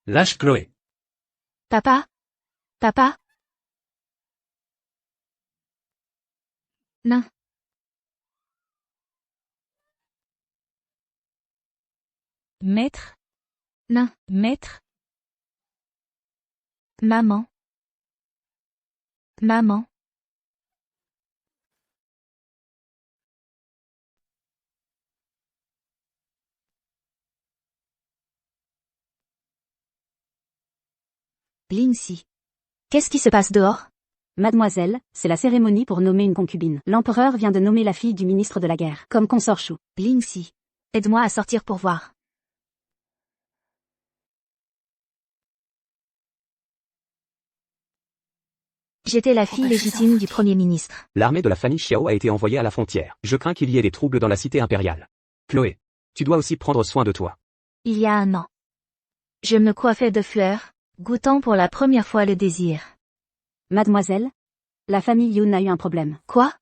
Lâche Chloé. Papa? Papa? Non. Maître? Non. Maître? Maman. Maman. Lingxi. Qu'est-ce qui se passe dehors? Mademoiselle, c'est la cérémonie pour nommer une concubine. L'empereur vient de nommer la fille du ministre de la guerre comme consort Shu. Lingxi. Aide-moi à sortir pour voir. J'étais la fille légitime du Premier ministre. L'armée de la famille Xiao a été envoyée à la frontière. Je crains qu'il y ait des troubles dans la cité impériale. Chloé, tu dois aussi prendre soin de toi. Il y a un an. Je me coiffais de fleurs, goûtant pour la première fois le désir. Mademoiselle, la famille Yun a eu un problème. Quoi?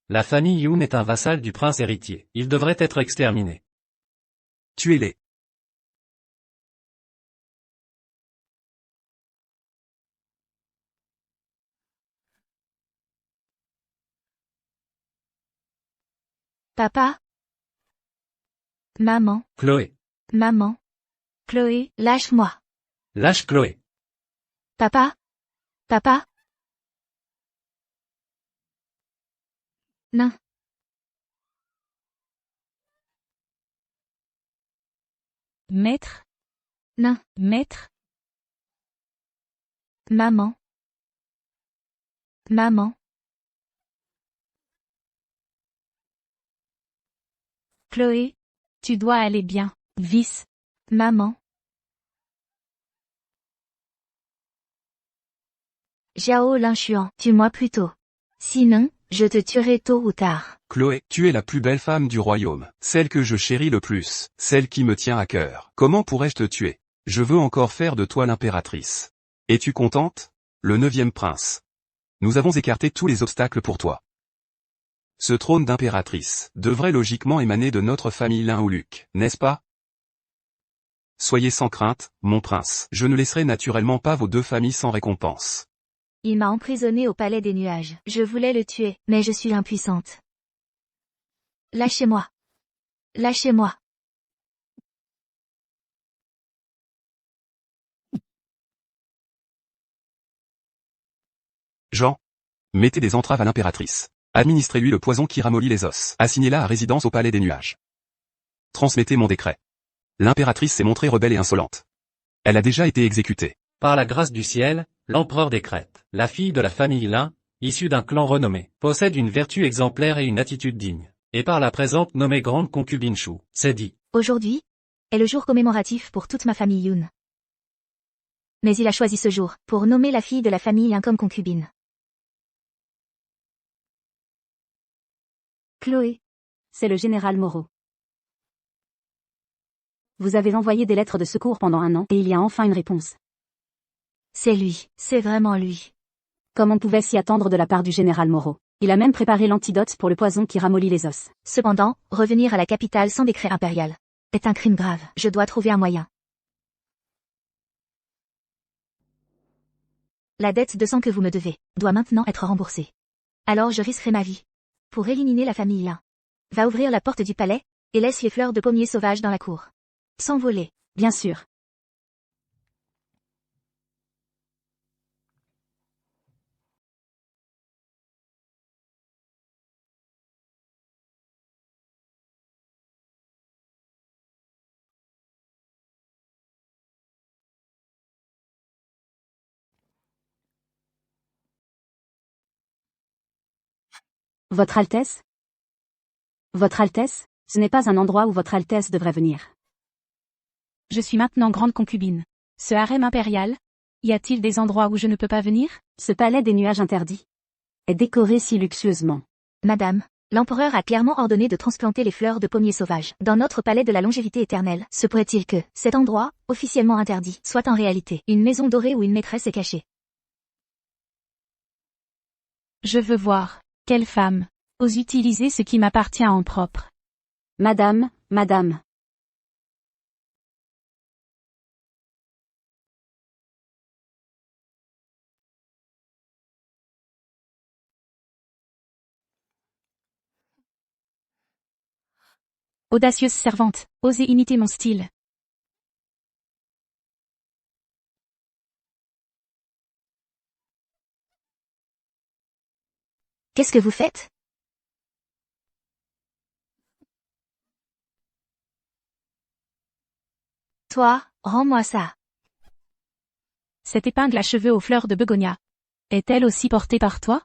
La famille Yun est un vassal du prince héritier. Il devrait être exterminé. Tuez-les. Papa? Maman? Chloé. Maman? Chloé, lâche-moi. Lâche Chloé. Papa? Papa? Non. Maître? Non. Maître? Maman? Maman? Chloé? Tu dois aller bien. Vice. Maman? Zhao Linshuan, tue-moi plutôt. Sinon, je te tuerai tôt ou tard. Chloé, tu es la plus belle femme du royaume, celle que je chéris le plus, celle qui me tient à cœur. Comment pourrais-je te tuer? Je veux encore faire de toi l'impératrice. Es-tu contente? Le 9e prince. Nous avons écarté tous les obstacles pour toi. Ce trône d'impératrice devrait logiquement émaner de notre famille Lin ou Luc, n'est-ce pas? Soyez sans crainte, mon prince. Je ne laisserai naturellement pas vos deux familles sans récompense. Il m'a emprisonné au palais des nuages. Je voulais le tuer, mais je suis impuissante. Lâchez-moi. Lâchez-moi. Jean. Mettez des entraves à l'impératrice. Administrez-lui le poison qui ramollit les os. Assignez-la à résidence au palais des nuages. Transmettez mon décret. L'impératrice s'est montrée rebelle et insolente. Elle a déjà été exécutée. Par la grâce du ciel, l'empereur décrète. La fille de la famille Lin, issue d'un clan renommé, possède une vertu exemplaire et une attitude digne. Et par la présente nommée grande concubine Shu, c'est dit. Aujourd'hui est le jour commémoratif pour toute ma famille Yun. Mais il a choisi ce jour pour nommer la fille de la famille Lin comme concubine. Chloé. C'est le général Moreau. Vous avez envoyé des lettres de secours pendant un an et il y a enfin une réponse. C'est lui, c'est vraiment lui. Comme on pouvait s'y attendre de la part du général Moreau. Il a même préparé l'antidote pour le poison qui ramollit les os. Cependant, revenir à la capitale sans décret impérial est un crime grave. Je dois trouver un moyen. La dette de sang que vous me devez doit maintenant être remboursée. Alors je risquerai ma vie. Pour éliminer la famille Lin. Va ouvrir la porte du palais, et laisse les fleurs de pommier sauvages dans la cour. Sans voler. Bien sûr. Votre Altesse? Votre Altesse, ce n'est pas un endroit où Votre Altesse devrait venir. Je suis maintenant grande concubine. Ce harem impérial? Y a-t-il des endroits où je ne peux pas venir? Ce palais des nuages interdits est décoré si luxueusement. Madame, l'empereur a clairement ordonné de transplanter les fleurs de pommier sauvage dans notre palais de la longévité éternelle. Se pourrait-il que cet endroit, officiellement interdit, soit en réalité une maison dorée où une maîtresse est cachée? Je veux voir. Quelle femme ose utiliser ce qui m'appartient en propre? Madame, madame. Audacieuse servante, osez imiter mon style. Qu'est-ce que vous faites? Toi, rends-moi ça. Cette épingle à cheveux aux fleurs de begonia. Est-elle aussi portée par toi?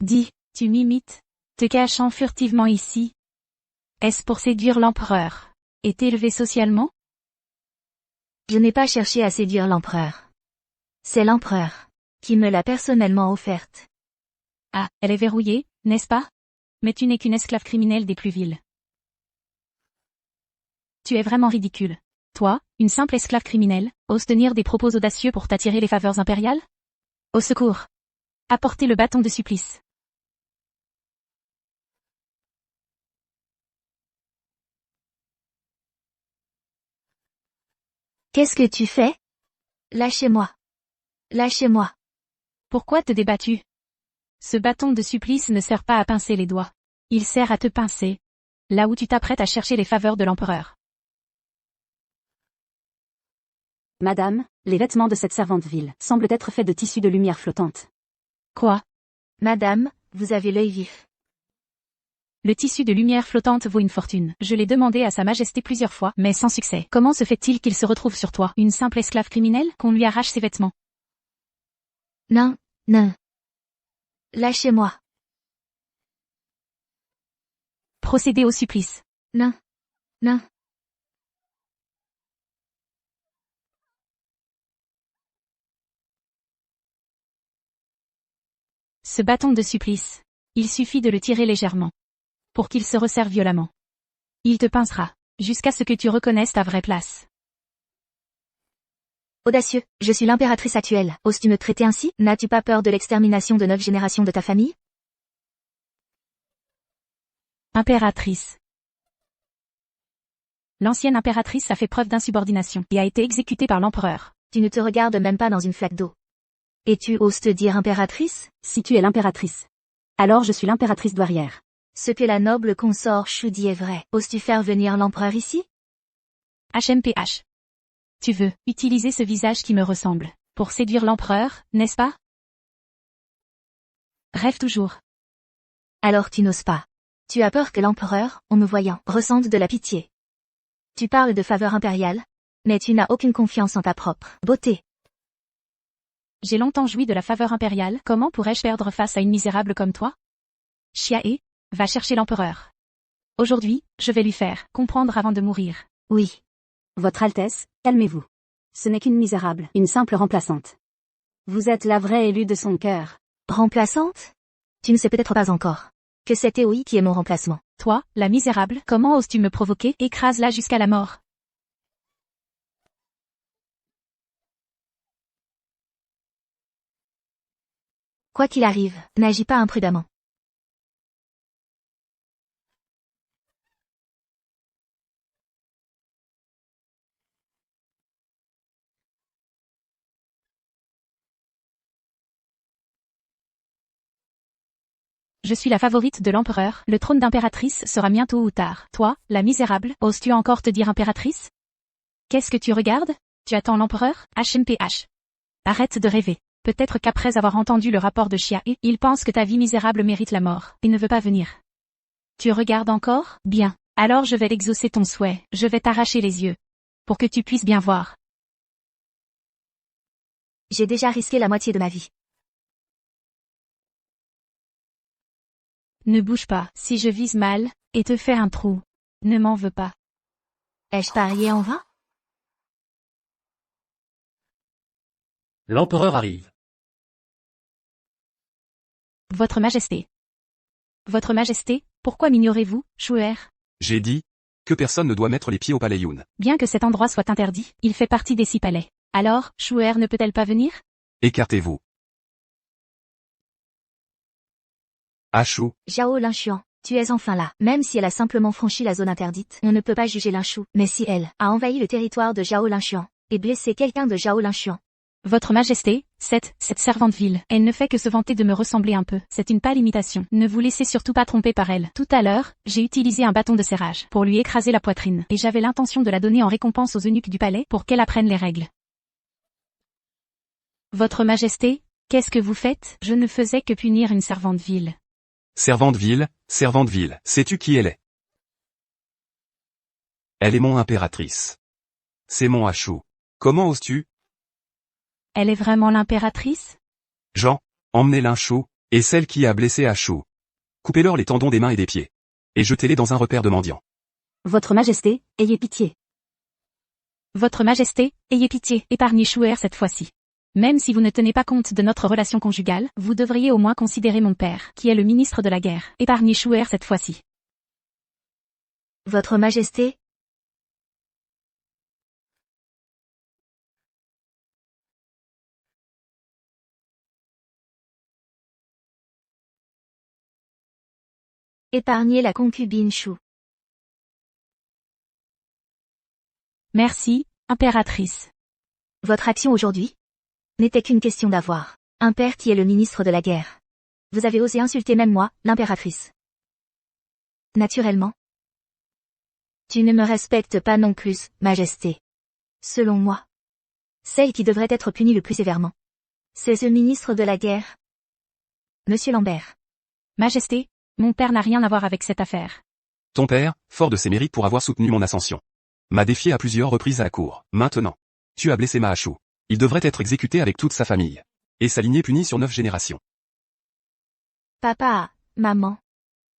Dis, tu m'imites, te cachant furtivement ici. Est-ce pour séduire l'empereur? Et t'élever socialement? Je n'ai pas cherché à séduire l'empereur. C'est l'empereur qui me l'a personnellement offerte. Ah, elle est verrouillée, n'est-ce pas? Mais tu n'es qu'une esclave criminelle des plus viles. Tu es vraiment ridicule. Toi, une simple esclave criminelle, oses tenir des propos audacieux pour t'attirer les faveurs impériales? Au secours! Apportez le bâton de supplice. Qu'est-ce que tu fais? Lâchez-moi. Lâchez-moi. Pourquoi te débats-tu? Ce bâton de supplice ne sert pas à pincer les doigts. Il sert à te pincer. Là où tu t'apprêtes à chercher les faveurs de l'empereur. Madame, les vêtements de cette servante vile semblent être faits de tissus de lumière flottante. Quoi? Madame, vous avez l'œil vif. Le tissu de lumière flottante vaut une fortune. Je l'ai demandé à Sa Majesté plusieurs fois, mais sans succès. Comment se fait-il qu'il se retrouve sur toi, une simple esclave criminelle, qu'on lui arrache ses vêtements? Non, non. Lâchez-moi. Procédez au supplice. Non. Non. Ce bâton de supplice. Il suffit de le tirer légèrement. Pour qu'il se resserre violemment. Il te pincera, jusqu'à ce que tu reconnaisses ta vraie place. Audacieux, je suis l'impératrice actuelle. Oses-tu me traiter ainsi? N'as-tu pas peur de l'extermination de 9 générations de ta famille? Impératrice. L'ancienne impératrice a fait preuve d'insubordination et a été exécutée par l'empereur. Tu ne te regardes même pas dans une flaque d'eau. Et tu oses te dire impératrice? Si tu es l'impératrice. Alors je suis l'impératrice douairière. Ce que la noble consort Shu dit est vrai. Oses-tu faire venir l'empereur ici? HMPH. Tu veux utiliser ce visage qui me ressemble pour séduire l'empereur, n'est-ce pas? Rêve toujours. Alors tu n'oses pas. Tu as peur que l'empereur, en me voyant, ressente de la pitié. Tu parles de faveur impériale, mais tu n'as aucune confiance en ta propre beauté. J'ai longtemps joui de la faveur impériale, comment pourrais-je perdre face à une misérable comme toi? Xiae, va chercher l'empereur. Aujourd'hui, je vais lui faire comprendre avant de mourir. Oui. Votre Altesse, calmez-vous. Ce n'est qu'une misérable, une simple remplaçante. Vous êtes la vraie élue de son cœur. Remplaçante? Tu ne sais peut-être pas encore que c'est Eoi qui est mon remplacement. Toi, la misérable, comment oses-tu me provoquer? Écrase-la jusqu'à la mort. Quoi qu'il arrive, n'agis pas imprudemment. Je suis la favorite de l'empereur, le trône d'impératrice sera bientôt ou tard. Toi, la misérable, oses-tu encore te dire impératrice? Qu'est-ce que tu regardes? Tu attends l'empereur? HMPH. Arrête de rêver. Peut-être qu'après avoir entendu le rapport de Xiae, il pense que ta vie misérable mérite la mort, et ne veut pas venir. Tu regardes encore? Bien. Alors je vais exaucer ton souhait, je vais t'arracher les yeux. Pour que tu puisses bien voir. J'ai déjà risqué la moitié de ma vie. Ne bouge pas, si je vise mal, et te fais un trou. Ne m'en veux pas. Ai-je parié en vain? L'empereur arrive. Votre Majesté. Votre Majesté, pourquoi m'ignorez-vous, Shuer? J'ai dit que personne ne doit mettre les pieds au palais Yun. Bien que cet endroit soit interdit, il fait partie des 6 palais. Alors, Shuer ne peut-elle pas venir? Écartez-vous. Ashu, Zhao Linchuan, tu es enfin là. Même si elle a simplement franchi la zone interdite, on ne peut pas juger Linshu. Mais si elle a envahi le territoire de Zhao Linchuan et blessé quelqu'un de Zhao Linchuan. Votre Majesté, Cette servante vile, elle ne fait que se vanter de me ressembler un peu. C'est une pâle imitation. Ne vous laissez surtout pas tromper par elle. Tout à l'heure, j'ai utilisé un bâton de serrage pour lui écraser la poitrine. Et j'avais l'intention de la donner en récompense aux eunuques du palais pour qu'elle apprenne les règles. Votre Majesté, qu'est-ce que vous faites? Je ne faisais que punir une servante vile. Servante vile, sais-tu qui elle est? Elle est mon impératrice. C'est mon Ashou. Comment oses-tu? Elle est vraiment l'impératrice? Jean, emmenez l'Inchou, et celle qui a blessé Ashou. Coupez-leur les tendons des mains et des pieds. Et jetez-les dans un repère de mendiants. Votre Majesté, ayez pitié. Votre Majesté, ayez pitié, épargnez Chouer cette fois-ci. Même si vous ne tenez pas compte de notre relation conjugale, vous devriez au moins considérer mon père, qui est le ministre de la guerre. Épargnez Chouer cette fois-ci. Votre Majesté, épargnez la concubine Chou. Merci, impératrice. Votre action aujourd'hui n'était qu'une question d'avoir un père qui est le ministre de la guerre. Vous avez osé insulter même moi, l'impératrice. Naturellement. Tu ne me respectes pas non plus, Majesté. Selon moi, celle qui devrait être punie le plus sévèrement, c'est ce ministre de la guerre. Monsieur Lambert. Majesté, mon père n'a rien à voir avec cette affaire. Ton père, fort de ses mérites pour avoir soutenu mon ascension, m'a défié à plusieurs reprises à la cour. Maintenant, tu as blessé ma Ashou. Il devrait être exécuté avec toute sa famille. Et sa lignée punie sur 9 générations. Papa, maman,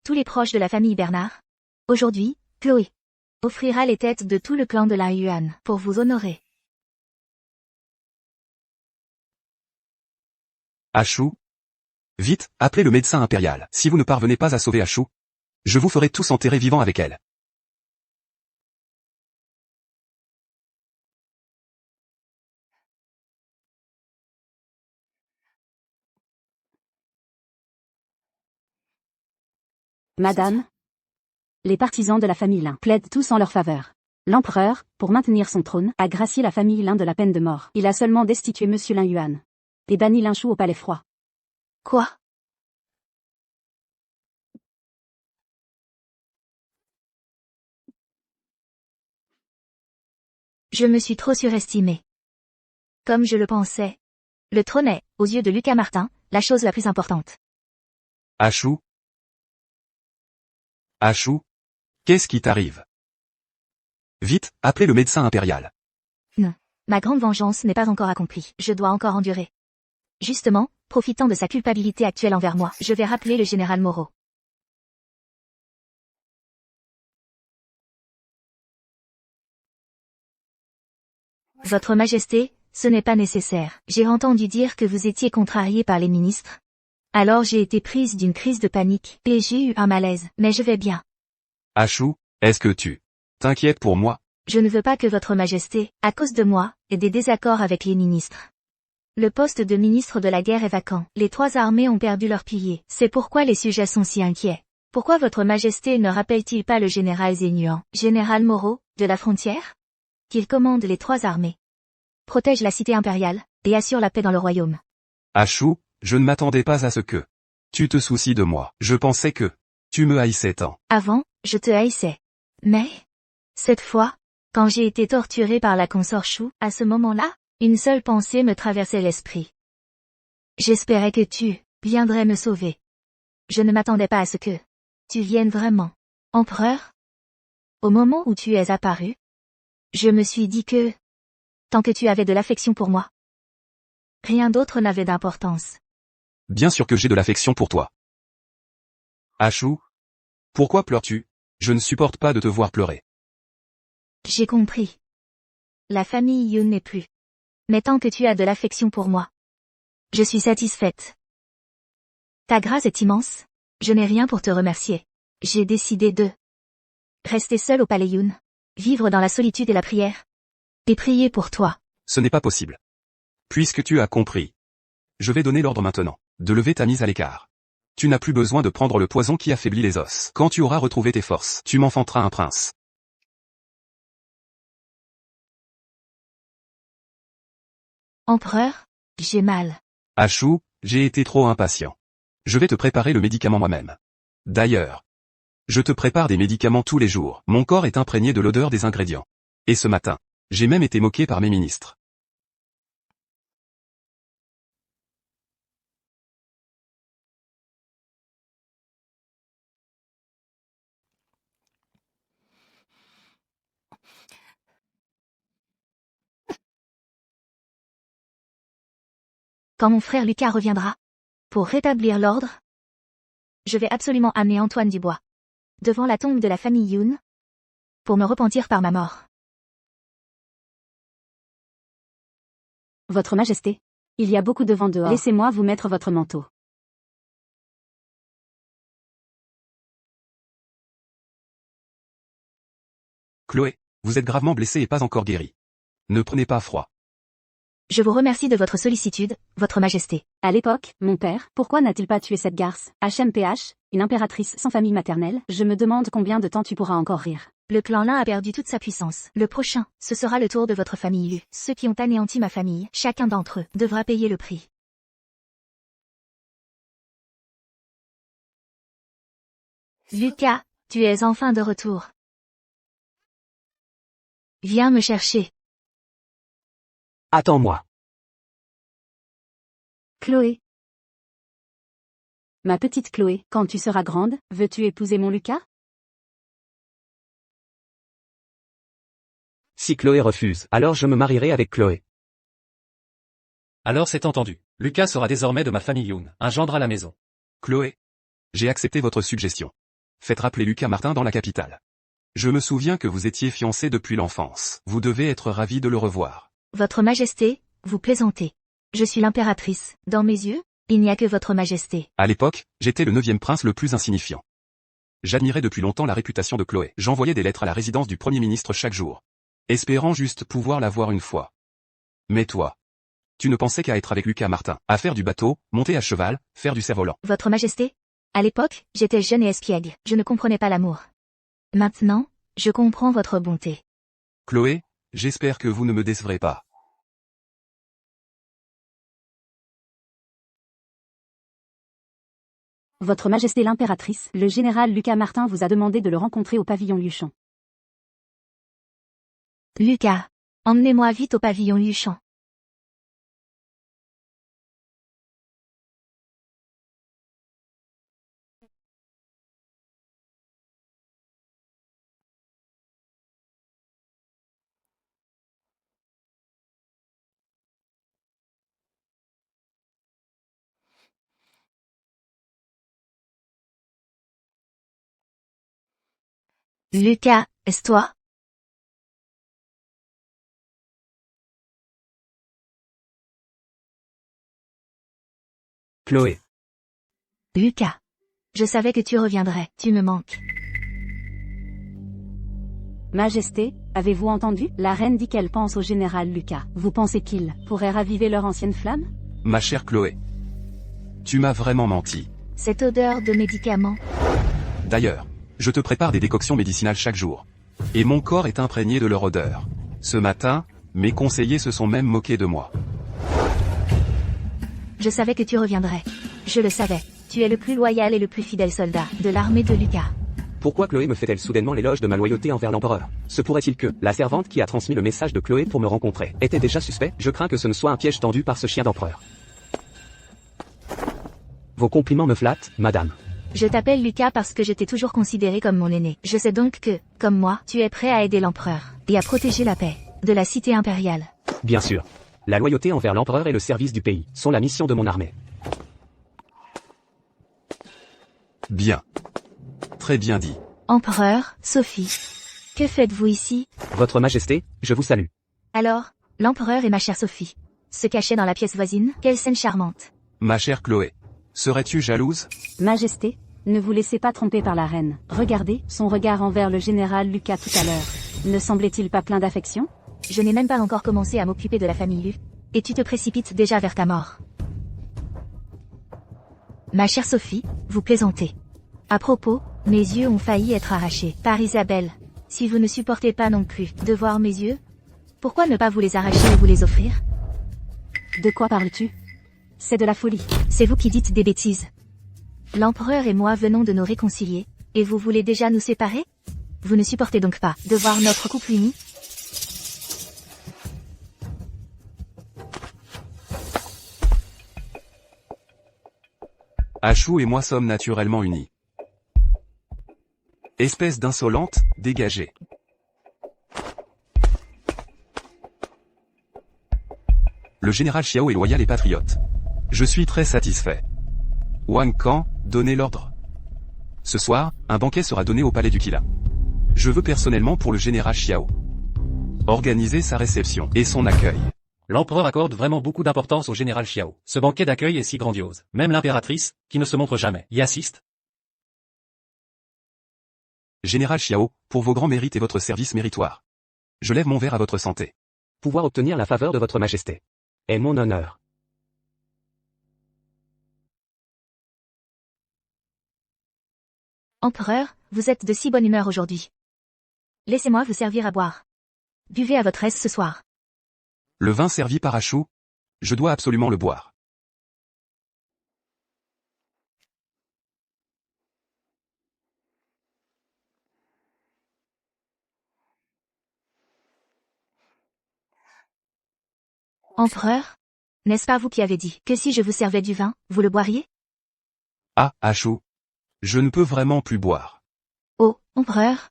tous les proches de la famille Bernard. Aujourd'hui, Chloé offrira les têtes de tout le clan de la Yuan pour vous honorer. Ashou. Vite, appelez le médecin impérial. Si vous ne parvenez pas à sauver Ashou, je vous ferai tous enterrer vivants avec elle. Madame, les partisans de la famille Lin plaident tous en leur faveur. L'empereur, pour maintenir son trône, a gracié la famille Lin de la peine de mort. Il a seulement destitué Monsieur Lin Yuan et banni Lin Chou au palais froid. Quoi? Je me suis trop surestimée. Comme je le pensais. Le trône est, aux yeux de Lucas Martin, la chose la plus importante. Ashou. Ashou. Qu'est-ce qui t'arrive? Vite, appelez le médecin impérial. Non. Ma grande vengeance n'est pas encore accomplie. Je dois encore endurer. Justement, profitant de sa culpabilité actuelle envers moi, je vais rappeler le général Moreau. Votre Majesté, ce n'est pas nécessaire. J'ai entendu dire que vous étiez contrarié par les ministres. Alors j'ai été prise d'une crise de panique, et j'ai eu un malaise, mais je vais bien. Ashou, est-ce que tu t'inquiètes pour moi? Je ne veux pas que votre Majesté, à cause de moi, ait des désaccords avec les ministres. Le poste de ministre de la guerre est vacant. Les 3 armées ont perdu leurs piliers. C'est pourquoi les sujets sont si inquiets. Pourquoi votre Majesté ne rappelle-t-il pas le général Zénuan, général Moreau, de la frontière? Qu'il commande les 3 armées, protège la cité impériale, et assure la paix dans le royaume. Ashou, je ne m'attendais pas à ce que tu te soucies de moi. Je pensais que tu me haïssais tant. Avant, je te haïssais. Mais, cette fois, quand j'ai été torturée par la consort Chou, à ce moment-là, une seule pensée me traversait l'esprit. J'espérais que tu viendrais me sauver. Je ne m'attendais pas à ce que tu viennes vraiment. Empereur? Au moment où tu es apparu, je me suis dit que, tant que tu avais de l'affection pour moi, rien d'autre n'avait d'importance. Bien sûr que j'ai de l'affection pour toi. Ashou? Pourquoi pleures-tu? Je ne supporte pas de te voir pleurer. J'ai compris. La famille Yun n'est plus. Mais tant que tu as de l'affection pour moi, je suis satisfaite. Ta grâce est immense. Je n'ai rien pour te remercier. J'ai décidé de rester seule au palais Yun, vivre dans la solitude et la prière, et prier pour toi. Ce n'est pas possible. Puisque tu as compris, je vais donner l'ordre maintenant de lever ta mise à l'écart. Tu n'as plus besoin de prendre le poison qui affaiblit les os. Quand tu auras retrouvé tes forces, tu m'enfanteras un prince. Empereur, J'ai mal. Achou, j'ai été trop impatient. Je vais te préparer le médicament moi-même. D'ailleurs, je te prépare des médicaments tous les jours. Mon corps est imprégné de l'odeur des ingrédients. Et ce matin, j'ai même été moqué par mes ministres. Quand mon frère Lucas reviendra, pour rétablir l'ordre, je vais absolument amener Antoine Dubois devant la tombe de la famille Yoon pour me repentir par ma mort. Votre Majesté, il y a beaucoup de vent dehors. Laissez-moi vous mettre votre manteau. Chloé, vous êtes gravement blessée et pas encore guérie. Ne prenez pas froid. Je vous remercie de votre sollicitude, votre Majesté. À l'époque, mon père, pourquoi n'a-t-il pas tué cette garce, HMPH, une impératrice sans famille maternelle? Je me demande combien de temps tu pourras encore rire. Le clan Lin a perdu toute sa puissance. Le prochain, ce sera le tour de votre famille Lu. Ceux qui ont anéanti ma famille, chacun d'entre eux, devra payer le prix. Lucas, tu es enfin de retour. Viens me chercher. Attends-moi. Chloé. Ma petite Chloé, quand tu seras grande, veux-tu épouser mon Lucas? Si Chloé refuse, alors je me marierai avec Chloé. Alors c'est entendu. Lucas sera désormais de ma famille Yoon, un gendre à la maison. Chloé, j'ai accepté votre suggestion. Faites rappeler Lucas Martin dans la capitale. Je me souviens que vous étiez fiancés depuis l'enfance. Vous devez être ravis de le revoir. Votre Majesté, vous plaisantez. Je suis l'impératrice. Dans mes yeux, il n'y a que votre Majesté. À l'époque, j'étais le 9e prince le plus insignifiant. J'admirais depuis longtemps la réputation de Chloé. J'envoyais des lettres à la résidence du Premier ministre chaque jour, espérant juste pouvoir la voir une fois. Mais toi, tu ne pensais qu'à être avec Lucas Martin, à faire du bateau, monter à cheval, faire du cerf-volant. Votre Majesté, à l'époque, j'étais jeune et espiègle. Je ne comprenais pas l'amour. Maintenant, je comprends votre bonté. Chloé, j'espère que vous ne me décevrez pas. Votre Majesté l'impératrice, le général Lucas Martin vous a demandé de le rencontrer au pavillon Luchon. Lucas, emmenez-moi vite au pavillon Luchon. Lucas, est-ce toi? Chloé. Lucas. Je savais que tu reviendrais, tu me manques. Majesté, avez-vous entendu? La reine dit qu'elle pense au général Lucas. Vous pensez qu'il pourrait raviver leur ancienne flamme? Ma chère Chloé, tu m'as vraiment menti. Cette odeur de médicaments. D'ailleurs, je te prépare des décoctions médicinales chaque jour. Et mon corps est imprégné de leur odeur. Ce matin, mes conseillers se sont même moqués de moi. Je savais que tu reviendrais. Je le savais. Tu es le plus loyal et le plus fidèle soldat de l'armée de Lucas. Pourquoi Chloé me fait-elle soudainement l'éloge de ma loyauté envers l'empereur? Se pourrait-il que la servante qui a transmis le message de Chloé pour me rencontrer était déjà suspect? Je crains que ce ne soit un piège tendu par ce chien d'empereur. Vos compliments me flattent, madame. Je t'appelle Lucas parce que je t'ai toujours considéré comme mon aîné. Je sais donc que, comme moi, tu es prêt à aider l'empereur et à protéger la paix de la cité impériale. Bien sûr. La loyauté envers l'empereur et le service du pays sont la mission de mon armée. Bien. Très bien dit. Empereur, Sophie. Que faites-vous ici? Votre Majesté, je vous salue. Alors, l'empereur et ma chère Sophie se cachaient dans la pièce voisine. Quelle scène charmante. Ma chère Chloé, serais-tu jalouse? Majesté, ne vous laissez pas tromper par la reine. Regardez, son regard envers le général Lucas tout à l'heure. Ne semblait-il pas plein d'affection? Je n'ai même pas encore commencé à m'occuper de la famille Lu, et tu te précipites déjà vers ta mort. Ma chère Sophie, vous plaisantez. À propos, mes yeux ont failli être arrachés par Isabelle. Si vous ne supportez pas non plus de voir mes yeux, pourquoi ne pas vous les arracher et vous les offrir? De quoi parles-tu? C'est de la folie. C'est vous qui dites des bêtises. L'empereur et moi venons de nous réconcilier, et vous voulez déjà nous séparer? Vous ne supportez donc pas de voir notre couple uni? Ashou et moi sommes naturellement unis. Espèce d'insolente, dégagez. Le général Xiao est loyal et patriote. Je suis très satisfait. Wang Kan, donnez l'ordre. Ce soir, un banquet sera donné au palais du Qila. Je veux personnellement pour le général Xiao organiser sa réception et son accueil. L'empereur accorde vraiment beaucoup d'importance au général Xiao. Ce banquet d'accueil est si grandiose. Même l'impératrice, qui ne se montre jamais, y assiste. Général Xiao, pour vos grands mérites et votre service méritoire. Je lève mon verre à votre santé. Pouvoir obtenir la faveur de votre majesté est mon honneur. Empereur, vous êtes de si bonne humeur aujourd'hui. Laissez-moi vous servir à boire. Buvez à votre aise ce soir. Le vin servi par Ashou, je dois absolument le boire. Empereur? N'est-ce pas vous qui avez dit que si je vous servais du vin, vous le boiriez? Ah, Ashou. Je ne peux vraiment plus boire. Oh, empereur?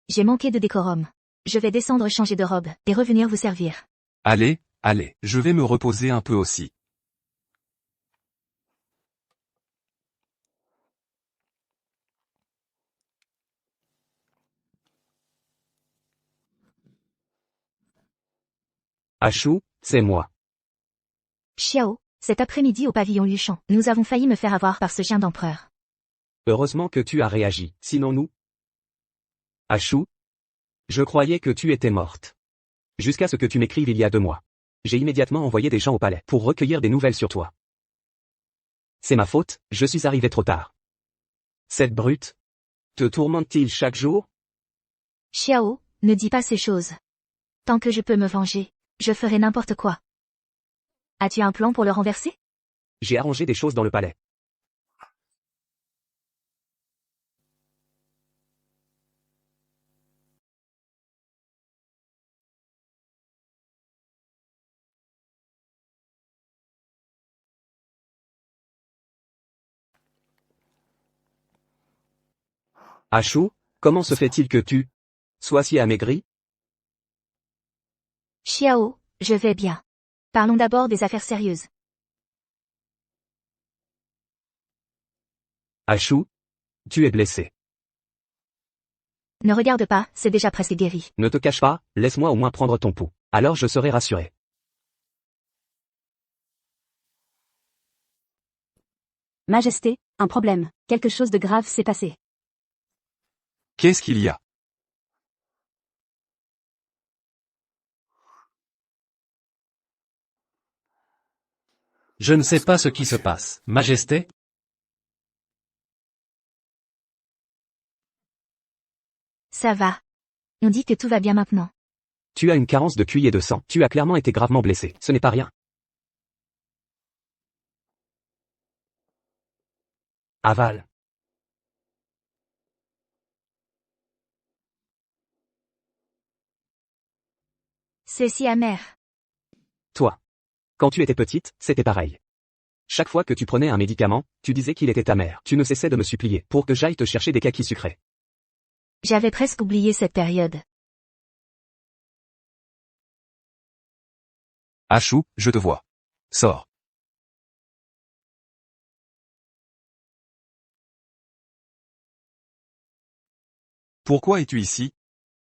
J'ai manqué de décorum. Je vais descendre changer de robe, et revenir vous servir. Allez, allez, je vais me reposer un peu aussi. Ashou, c'est moi. Xiao, cet après-midi au pavillon Luchon, nous avons failli me faire avoir par ce chien d'empereur. Heureusement que tu as réagi, sinon nous... Ashou? Je croyais que tu étais morte. Jusqu'à ce que tu m'écrives il y a 2 mois. J'ai immédiatement envoyé des gens au palais pour recueillir des nouvelles sur toi. C'est ma faute, je suis arrivé trop tard. Cette brute te tourmente-t-il chaque jour? Xiao, ne dis pas ces choses. Tant que je peux me venger, je ferai n'importe quoi. As-tu un plan pour le renverser? J'ai arrangé des choses dans le palais. Ashou, comment se fait-il que tu sois si amaigri? Xiao, je vais bien. Parlons d'abord des affaires sérieuses. Ashou, tu es blessé. Ne regarde pas, c'est déjà presque guéri. Ne te cache pas, laisse-moi au moins prendre ton pouls. Alors je serai rassuré. Majesté, un problème. Quelque chose de grave s'est passé. Qu'est-ce qu'il y a? Je ne sais pas ce qui se passe. Majesté? Ça va. On dit que tout va bien maintenant. Tu as une carence de QI et de sang. Tu as clairement été gravement blessé. Ce n'est pas rien. Avale. C'est si amer. Toi. Quand tu étais petite, c'était pareil. Chaque fois que tu prenais un médicament, tu disais qu'il était amer. Tu ne cessais de me supplier pour que j'aille te chercher des kakis sucrés. J'avais presque oublié cette période. Ashou, je te vois. Sors. Pourquoi es-tu ici?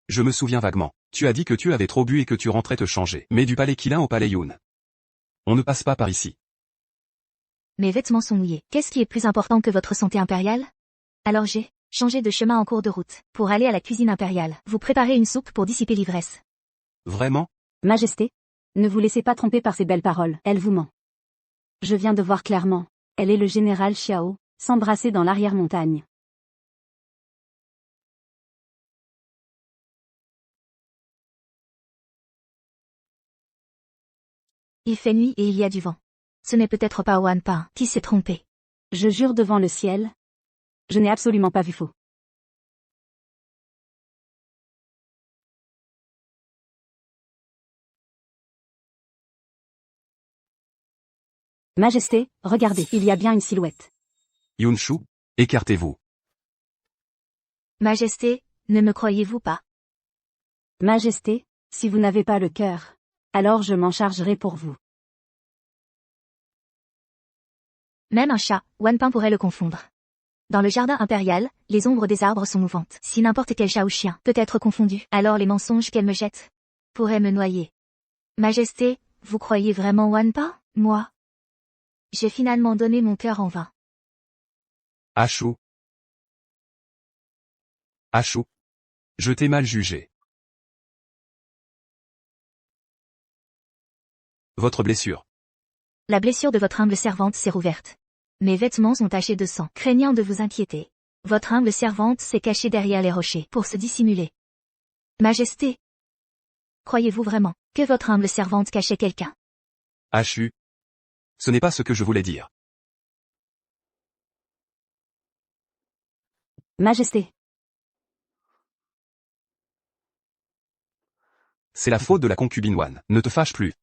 Je me souviens vaguement. Tu as dit que tu avais trop bu et que tu rentrais te changer. Mais du palais Qilin au palais Yun. On ne passe pas par ici. Mes vêtements sont mouillés. Qu'est-ce qui est plus important que votre santé impériale? Alors j'ai changé de chemin en cours de route, pour aller à la cuisine impériale. Vous préparez une soupe pour dissiper l'ivresse. Vraiment? Majesté, ne vous laissez pas tromper par ces belles paroles, elle vous ment. Je viens de voir clairement. Elle et le général Xiao s'embrasser dans l'arrière-montagne. Il fait nuit et il y a du vent. Ce n'est peut-être pas Wanpin qui s'est trompé. Je jure devant le ciel. Je n'ai absolument pas vu faux. Majesté, regardez, il y a bien une silhouette. Yunshu, écartez-vous. Majesté, ne me croyez-vous pas? Majesté, si vous n'avez pas le cœur, alors je m'en chargerai pour vous. Même un chat, Wanpin pourrait le confondre. Dans le jardin impérial, les ombres des arbres sont mouvantes. Si n'importe quel chat ou chien peut être confondu, alors les mensonges qu'elle me jette pourraient me noyer. Majesté, vous croyez vraiment Wanpin? Moi? J'ai finalement donné mon cœur en vain. Ashu. Ashu. Je t'ai mal jugé. Votre blessure. La blessure de votre humble servante s'est rouverte. Mes vêtements sont tachés de sang. Craignant de vous inquiéter, votre humble servante s'est cachée derrière les rochers pour se dissimuler. Majesté, croyez-vous vraiment que votre humble servante cachait quelqu'un? Ashu. Ce n'est pas ce que je voulais dire. Majesté. C'est la faute de la concubine Wan. Ne te fâche plus.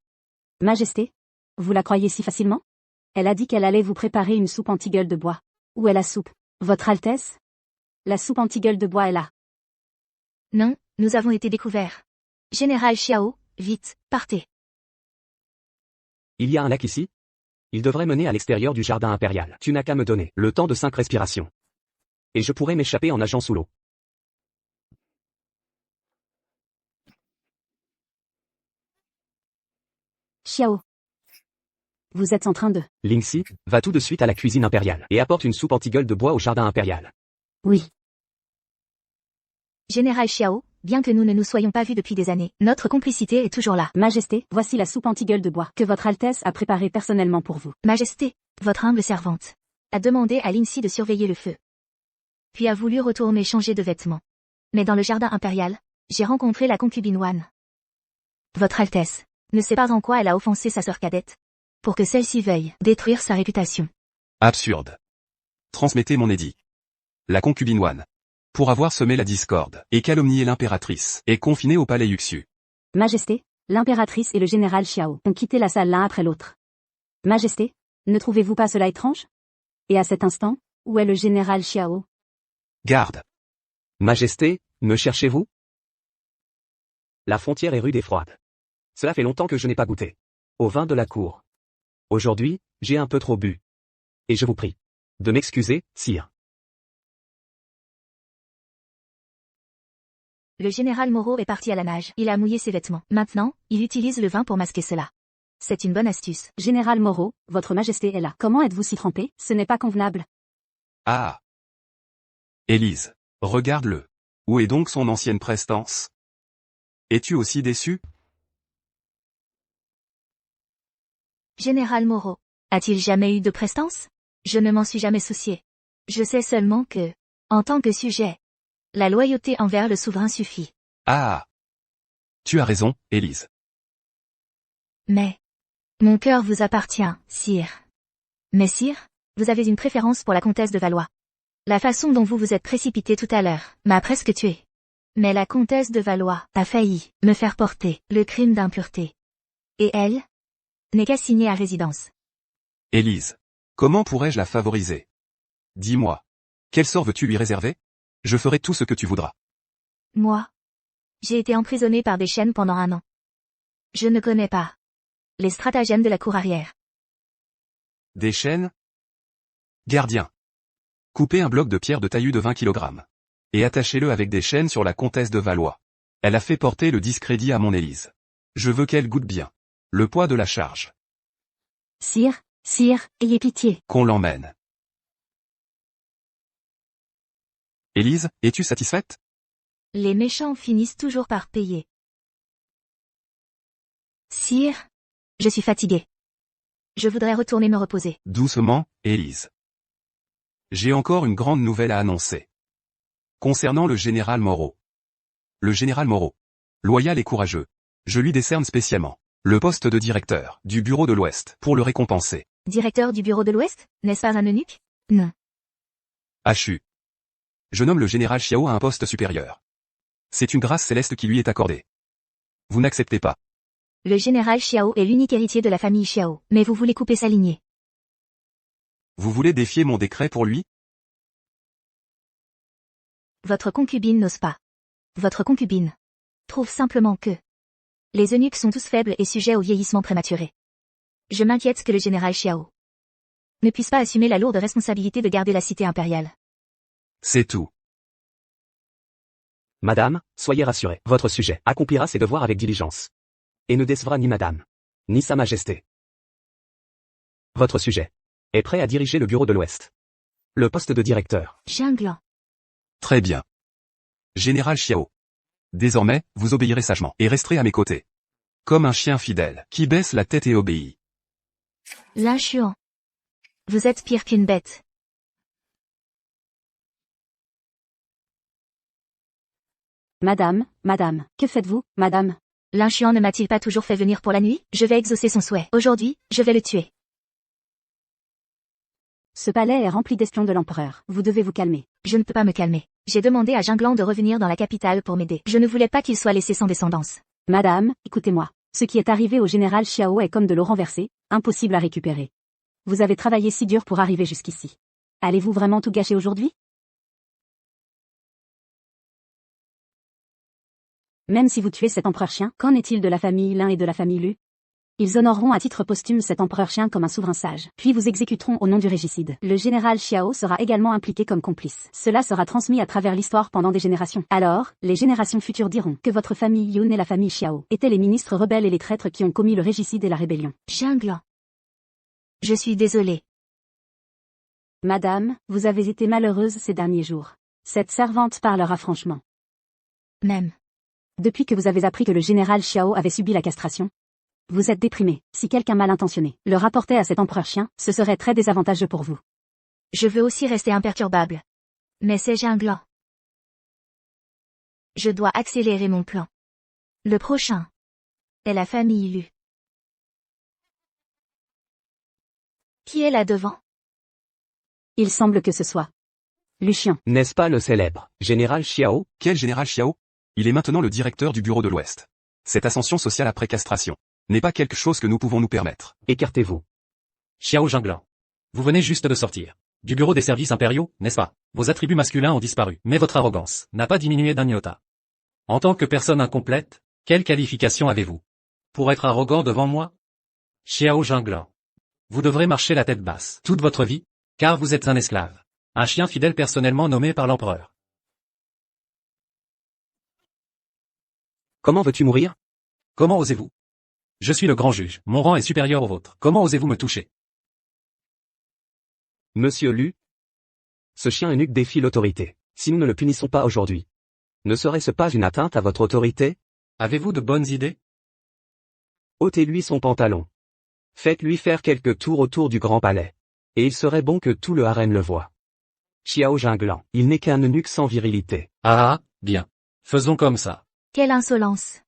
Majesté. Vous la croyez si facilement? Elle a dit qu'elle allait vous préparer une soupe anti-gueule de bois. Où est la soupe? Votre Altesse? La soupe anti-gueule de bois est là. Non, nous avons été découverts. Général Xiao, vite, partez. Il y a un lac ici? Il devrait mener à l'extérieur du jardin impérial. Tu n'as qu'à me donner le temps de 5 respirations. Et je pourrais m'échapper en nageant sous l'eau. Xiao. Vous êtes en train de... Lingxi, va tout de suite à la cuisine impériale et apporte une soupe anti-gueule de bois au jardin impérial. Oui. Général Xiao, bien que nous ne nous soyons pas vus depuis des années, notre complicité est toujours là. Majesté, voici la soupe anti-gueule de bois que votre Altesse a préparée personnellement pour vous. Majesté, votre humble servante a demandé à Lingxi de surveiller le feu. Puis a voulu retourner changer de vêtements. Mais dans le jardin impérial, j'ai rencontré la concubine Wan. Votre Altesse ne sait pas en quoi elle a offensé sa sœur cadette, pour que celle-ci veuille détruire sa réputation. Absurde. Transmettez mon édit. La concubine Wan, pour avoir semé la discorde et calomnié l'impératrice, est confinée au palais Yuxu. Majesté, l'impératrice et le général Xiao ont quitté la salle l'un après l'autre. Majesté, ne trouvez-vous pas cela étrange? Et à cet instant, où est le général Xiao? Garde. Majesté, me cherchez-vous? La frontière est rude et froide. Cela fait longtemps que je n'ai pas goûté au vin de la cour. Aujourd'hui, j'ai un peu trop bu. Et je vous prie de m'excuser, sire. Le général Moreau est parti à la nage. Il a mouillé ses vêtements. Maintenant, il utilise le vin pour masquer cela. C'est une bonne astuce. Général Moreau, votre Majesté est là. Comment êtes-vous si trempé? Ce n'est pas convenable. Ah. Élise, regarde-le. Où est donc son ancienne prestance? Es-tu aussi déçu? Général Moreau, a-t-il jamais eu de prestance? Je ne m'en suis jamais soucié. Je sais seulement que, en tant que sujet, la loyauté envers le souverain suffit. Ah. Tu as raison, Élise. Mais, mon cœur vous appartient, sire. Mais sire, vous avez une préférence pour la comtesse de Valois. La façon dont vous vous êtes précipité tout à l'heure m'a presque tué. Mais la comtesse de Valois a failli me faire porter le crime d'impureté. Et elle n'est qu'assignée à résidence. Élise, comment pourrais-je la favoriser? Dis-moi. Quel sort veux-tu lui réserver? Je ferai tout ce que tu voudras. Moi, j'ai été emprisonné par des chaînes pendant 1 an. Je ne connais pas les stratagèmes de la cour arrière. Des chaînes? Gardien. Coupez un bloc de pierre de taillu de 20 kg. Et attachez-le avec des chaînes sur la comtesse de Valois. Elle a fait porter le discrédit à mon Élise. Je veux qu'elle goûte bien le poids de la charge. Sire, ayez pitié. Qu'on l'emmène. Élise, es-tu satisfaite? Les méchants finissent toujours par payer. Sire, je suis fatigué. Je voudrais retourner me reposer. Doucement, Élise. J'ai encore une grande nouvelle à annoncer. Concernant le général Moreau. Le général Moreau. Loyal et courageux. Je lui décerne spécialement Le poste de directeur du bureau de l'Ouest pour le récompenser. Directeur du bureau de l'Ouest, n'est-ce pas un eunuque? Non. HU. Je nomme le général Xiao à un poste supérieur. C'est une grâce céleste qui lui est accordée. Vous n'acceptez pas. Le général Xiao est l'unique héritier de la famille Xiao, mais vous voulez couper sa lignée. Vous voulez défier mon décret pour lui? Votre concubine n'ose pas. Votre concubine trouve simplement que les eunuques sont tous faibles et sujets au vieillissement prématuré. Je m'inquiète que le général Xiao ne puisse pas assumer la lourde responsabilité de garder la cité impériale. C'est tout. Madame, soyez rassurée, votre sujet accomplira ses devoirs avec diligence. Et ne décevra ni madame, ni sa majesté. Votre sujet est prêt à diriger le bureau de l'Ouest. Le poste de directeur. Jinglan. Très bien. Général Xiao. Désormais, vous obéirez sagement et resterez à mes côtés. Comme un chien fidèle qui baisse la tête et obéit. Lin Xuan. Vous êtes pire qu'une bête. Madame, que faites-vous, madame? Lin Xuan ne m'a-t-il pas toujours fait venir pour la nuit? Je vais exaucer son souhait. Aujourd'hui, je vais le tuer. Ce palais est rempli d'espions de l'empereur. Vous devez vous calmer. Je ne peux pas me calmer. J'ai demandé à Jinglan de revenir dans la capitale pour m'aider. Je ne voulais pas qu'il soit laissé sans descendance. Madame, écoutez-moi. Ce qui est arrivé au général Xiao est comme de l'eau renversée, impossible à récupérer. Vous avez travaillé si dur pour arriver jusqu'ici. Allez-vous vraiment tout gâcher aujourd'hui? Même si vous tuez cet empereur chien, qu'en est-il de la famille Lin et de la famille Lu? Ils honoreront à titre posthume cet empereur chien comme un souverain sage, puis vous exécuteront au nom du régicide. Le général Xiao sera également impliqué comme complice. Cela sera transmis à travers l'histoire pendant des générations. Alors, les générations futures diront que votre famille Yun et la famille Xiao étaient les ministres rebelles et les traîtres qui ont commis le régicide et la rébellion. Jinglan. Je suis désolée. Madame, vous avez été malheureuse ces derniers jours. Cette servante parlera franchement. Même. Depuis que vous avez appris que le général Xiao avait subi la castration, vous êtes déprimé. Si quelqu'un mal intentionné le rapportait à cet empereur chien, ce serait très désavantageux pour vous. Je veux aussi rester imperturbable. Mais c'est Jinglan. Je dois accélérer mon plan. Le prochain est la famille Lu. Qui est là devant? Il semble que ce soit Lucien. N'est-ce pas le célèbre général Xiao? Quel général Xiao? Il est maintenant le directeur du bureau de l'Ouest. Cette ascension sociale après castration n'est pas quelque chose que nous pouvons nous permettre. Écartez-vous. Xiao Jinglan. Vous venez juste de sortir du bureau des services impériaux, n'est-ce pas? Vos attributs masculins ont disparu, mais votre arrogance n'a pas diminué d'un iota. En tant que personne incomplète, quelle qualification avez-vous pour être arrogant devant moi? Xiao Jinglan. Vous devrez marcher la tête basse toute votre vie, car vous êtes un esclave. Un chien fidèle personnellement nommé par l'empereur. Comment veux-tu mourir? Comment osez-vous? Je suis le grand juge, mon rang est supérieur au vôtre. Comment osez-vous me toucher? Monsieur Lu? Ce chien eunuque défie l'autorité. Si nous ne le punissons pas aujourd'hui, ne serait-ce pas une atteinte à votre autorité? Avez-vous de bonnes idées? ôtez-lui son pantalon. Faites-lui faire quelques tours autour du grand palais. Et il serait bon que tout le harem le voie. Xiao Jinglan, il n'est qu'un eunuque sans virilité. Ah, bien. Faisons comme ça. Quelle insolence.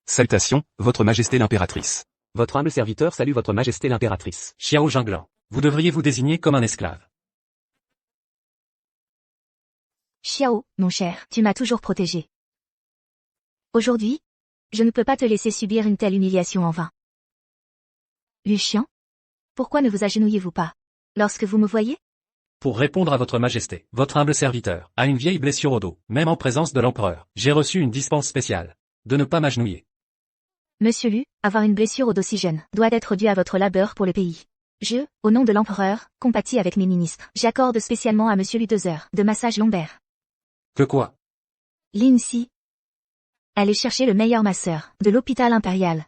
Salutations, votre majesté l'impératrice. Votre humble serviteur salue votre majesté l'impératrice. Xiao Jinglan. Vous devriez vous désigner comme un esclave. Xiao, mon cher, tu m'as toujours protégé. Aujourd'hui, je ne peux pas te laisser subir une telle humiliation en vain. Lucien? Pourquoi ne vous agenouillez-vous pas lorsque vous me voyez? Pour répondre à votre majesté, votre humble serviteur a une vieille blessure au dos, même en présence de l'empereur. J'ai reçu une dispense spéciale de ne pas m'agenouiller. Monsieur Lu, avoir une blessure au dos si jeune doit être dû à votre labeur pour le pays. Je, au nom de l'empereur, compatis avec mes ministres. J'accorde spécialement à Monsieur Lu 2 heures de massage lombaire. Que quoi? Lin Si. Allez chercher le meilleur masseur de l'hôpital impérial.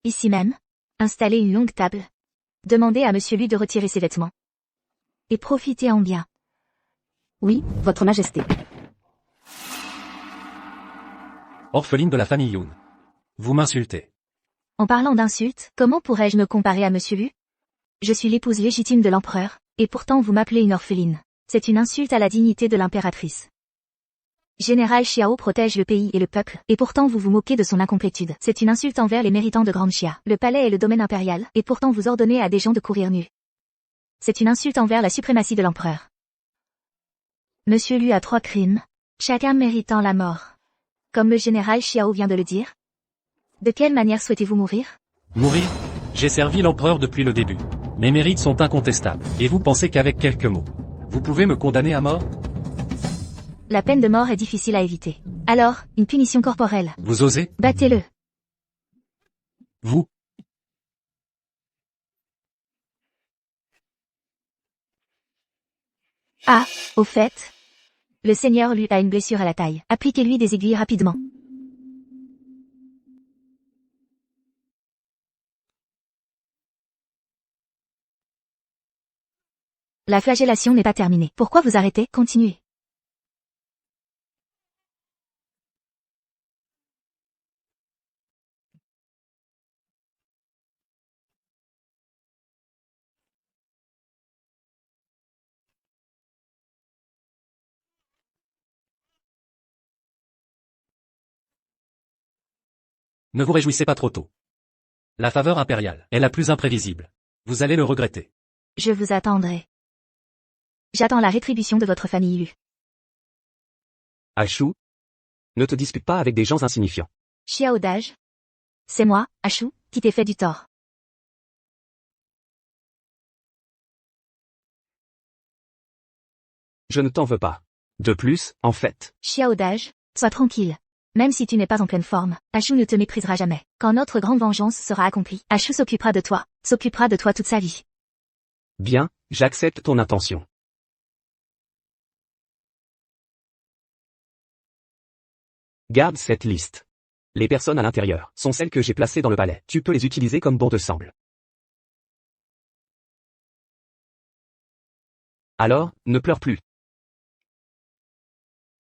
Ici même. Installez une longue table. Demandez à Monsieur Lu de retirer ses vêtements. Et profitez en bien. Oui, votre majesté. Orpheline de la famille Yun. Vous m'insultez. En parlant d'insultes, comment pourrais-je me comparer à Monsieur Lu? Je suis l'épouse légitime de l'empereur, et pourtant vous m'appelez une orpheline. C'est une insulte à la dignité de l'impératrice. Général Xiao protège le pays et le peuple, et pourtant vous vous moquez de son incomplétude. C'est une insulte envers les méritants de Grande Xia. Le palais est le domaine impérial, et pourtant vous ordonnez à des gens de courir nus. C'est une insulte envers la suprématie de l'empereur. Monsieur Lu a 3 crimes, chacun méritant la mort. Comme le général Xiao vient de le dire. De quelle manière souhaitez-vous mourir? Mourir? J'ai servi l'empereur depuis le début. Mes mérites sont incontestables. Et vous pensez qu'avec quelques mots, vous pouvez me condamner à mort? La peine de mort est difficile à éviter. Alors, une punition corporelle. Vous osez? Battez-le. Vous? Ah, au fait. Le seigneur Lu a une blessure à la taille. Appliquez-lui des aiguilles rapidement. La flagellation n'est pas terminée. Pourquoi vous arrêtez? Continuez. Ne vous réjouissez pas trop tôt. La faveur impériale est la plus imprévisible. Vous allez le regretter. Je vous attendrai. J'attends la rétribution de votre famille Lu. Ashu, ne te dispute pas avec des gens insignifiants. Xiao Dage. C'est moi, Ashu, qui t'ai fait du tort. Je ne t'en veux pas. De plus, en fait, Xiao Dage, sois tranquille. Même si tu n'es pas en pleine forme, Ashu ne te méprisera jamais. Quand notre grande vengeance sera accomplie, Ashu s'occupera de toi toute sa vie. bien, j'accepte ton intention. Garde cette liste. Les personnes à l'intérieur sont celles que j'ai placées dans le palais. Tu peux les utiliser comme bon te semble. Alors, ne pleure plus.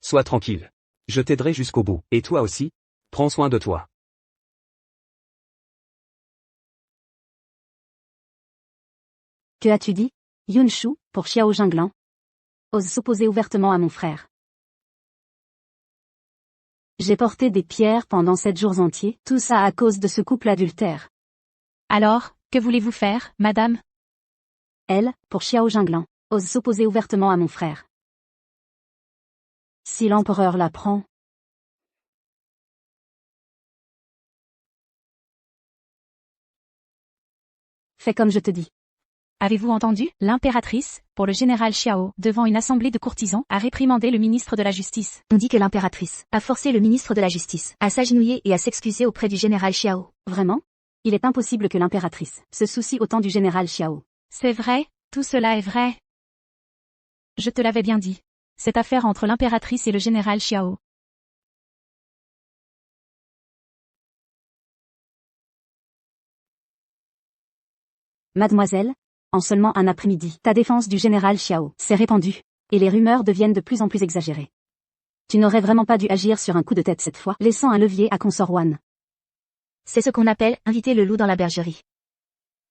Sois tranquille. Je t'aiderai jusqu'au bout. Et toi aussi, prends soin de toi. Que as-tu dit, Yunshu, pour Xiao Jinglan? Ose s'opposer ouvertement à mon frère. J'ai porté des pierres pendant 7 jours entiers, tout ça à cause de ce couple adultère. Alors, que voulez-vous faire, madame? Elle, pour Xiao Jinglan, ose s'opposer ouvertement à mon frère. Si l'empereur l'apprend... Fais comme je te dis. Avez-vous entendu? L'impératrice, pour le général Xiao, devant une assemblée de courtisans, a réprimandé le ministre de la Justice. On dit que l'impératrice a forcé le ministre de la Justice à s'agenouiller et à s'excuser auprès du général Xiao. Vraiment? Il est impossible que l'impératrice se soucie autant du général Xiao. C'est vrai, tout cela est vrai. Je te l'avais bien dit. Cette affaire entre l'impératrice et le général Xiao. Mademoiselle, en seulement un après-midi, ta défense du général Xiao s'est répandue, et les rumeurs deviennent de plus en plus exagérées. Tu n'aurais vraiment pas dû agir sur un coup de tête cette fois, laissant un levier à Consort Wan. C'est ce qu'on appelle inviter le loup dans la bergerie.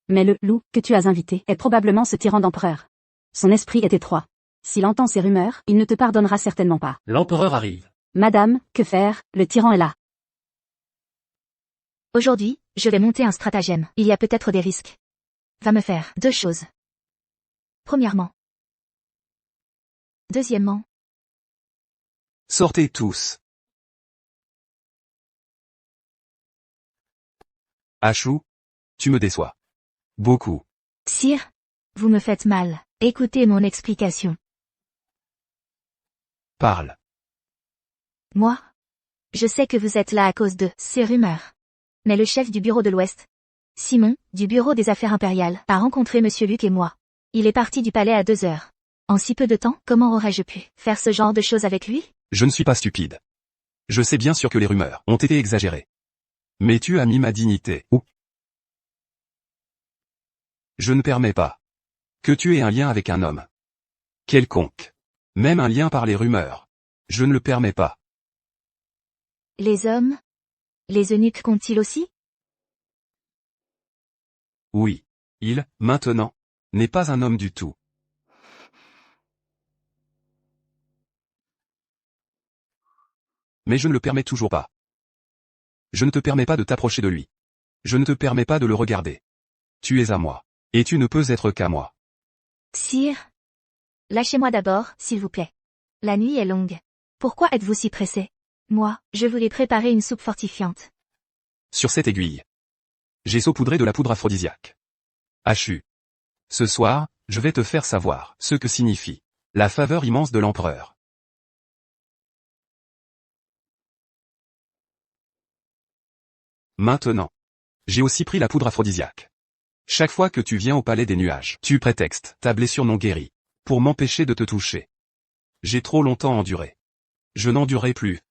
Mais le loup que tu as invité est probablement ce tyran d'empereur. Son esprit est étroit. S'il entend ces rumeurs, il ne te pardonnera certainement pas. L'empereur arrive. Madame, que faire? Le tyran est là. Aujourd'hui, je vais monter un stratagème. Il y a peut-être des risques. Va me faire 2 choses. Premièrement. Deuxièmement. Sortez tous. Ashu, tu me déçois. Beaucoup. Sire, vous me faites mal. Écoutez mon explication. Parle. Moi, je sais que vous êtes là à cause de ces rumeurs. Mais le chef du bureau de l'Ouest, Simon, du bureau des affaires impériales, a rencontré Monsieur Luc et moi. Il est parti du palais à 2 heures. En si peu de temps, comment aurais-je pu faire ce genre de choses avec lui? Je ne suis pas stupide. Je sais bien sûr que les rumeurs ont été exagérées. Mais tu as mis ma dignité où? Je ne permets pas que tu aies un lien avec un homme quelconque. Même un lien par les rumeurs. Je ne le permets pas. Les hommes? Les eunuques comptent-ils aussi? Oui. Il, maintenant, n'est pas un homme du tout. Mais je ne le permets toujours pas. Je ne te permets pas de t'approcher de lui. Je ne te permets pas de le regarder. Tu es à moi. Et tu ne peux être qu'à moi. Sire. Lâchez-moi d'abord, s'il vous plaît. La nuit est longue. Pourquoi êtes-vous si pressé? Moi, je voulais préparer une soupe fortifiante. Sur cette aiguille. J'ai saupoudré de la poudre aphrodisiaque. Achu. Ce soir, je vais te faire savoir ce que signifie la faveur immense de l'empereur. Maintenant. J'ai aussi pris la poudre aphrodisiaque. Chaque fois que tu viens au palais des nuages, tu prétextes ta blessure non guérie pour m'empêcher de te toucher. J'ai trop longtemps enduré. Je n'endurerai plus.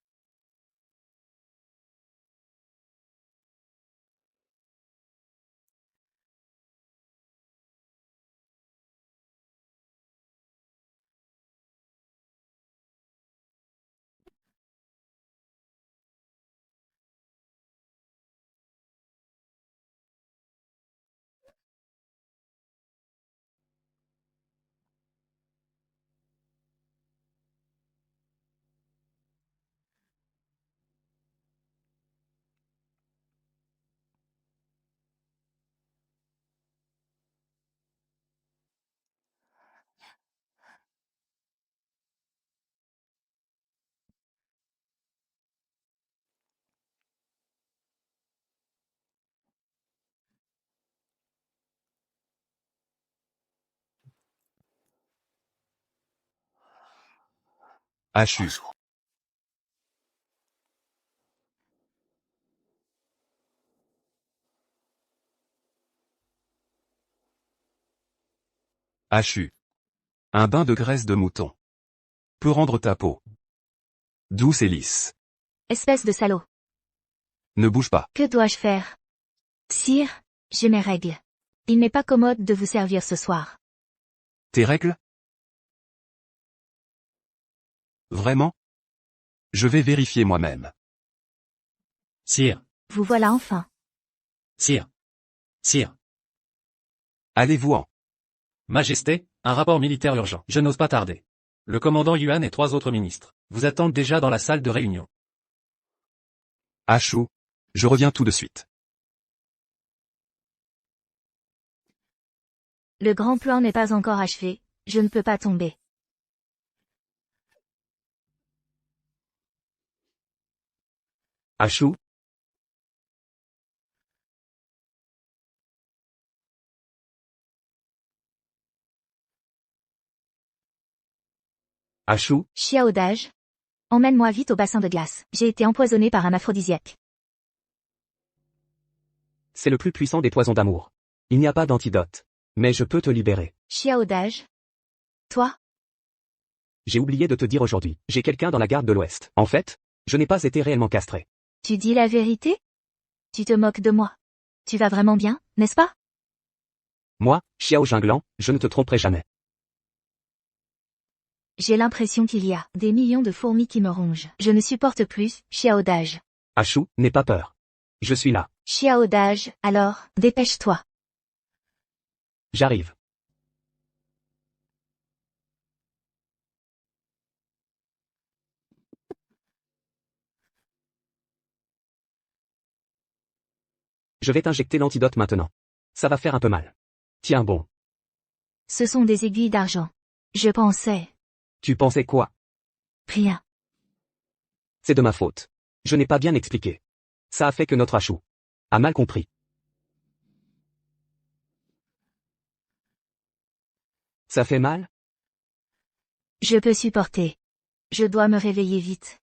Achu. Achu. Un bain de graisse de mouton peut rendre ta peau douce et lisse. Espèce de salaud. Ne bouge pas. Que dois-je faire? Sire, j'ai mes règles. Il n'est pas commode de vous servir ce soir. Tes règles? Vraiment? Je vais vérifier moi-même. Sire. Vous voilà enfin. Sire. Sire. Allez-vous-en. Majesté, un rapport militaire urgent. Je n'ose pas tarder. Le commandant Yuan et 3 autres ministres vous attendent déjà dans la salle de réunion. Achu. Je reviens tout de suite. Le grand plan n'est pas encore achevé, je ne peux pas tomber. Achu. Achu. Xiaodage. Emmène-moi vite au bassin de glace. J'ai été empoisonné par un aphrodisiaque. C'est le plus puissant des poisons d'amour. Il n'y a pas d'antidote. Mais je peux te libérer. Xiaodage. Toi? J'ai oublié de te dire aujourd'hui, j'ai quelqu'un dans la garde de l'Ouest. En fait, je n'ai pas été réellement castré. Tu dis la vérité? Tu te moques de moi. Tu vas vraiment bien, n'est-ce pas? Moi, Xiao Jinglan, je ne te tromperai jamais. J'ai l'impression qu'il y a des millions de fourmis qui me rongent. Je ne supporte plus, Xiaodage. Achu, n'aie pas peur. Je suis là. Xiaodage, alors, dépêche-toi. J'arrive. Je vais t'injecter l'antidote maintenant. Ça va faire un peu mal. Tiens bon. Ce sont des aiguilles d'argent. Je pensais. Tu pensais quoi? Rien. C'est de ma faute. Je n'ai pas bien expliqué. Ça a fait que notre Achu a mal compris. Ça fait mal? Je peux supporter. Je dois me réveiller vite.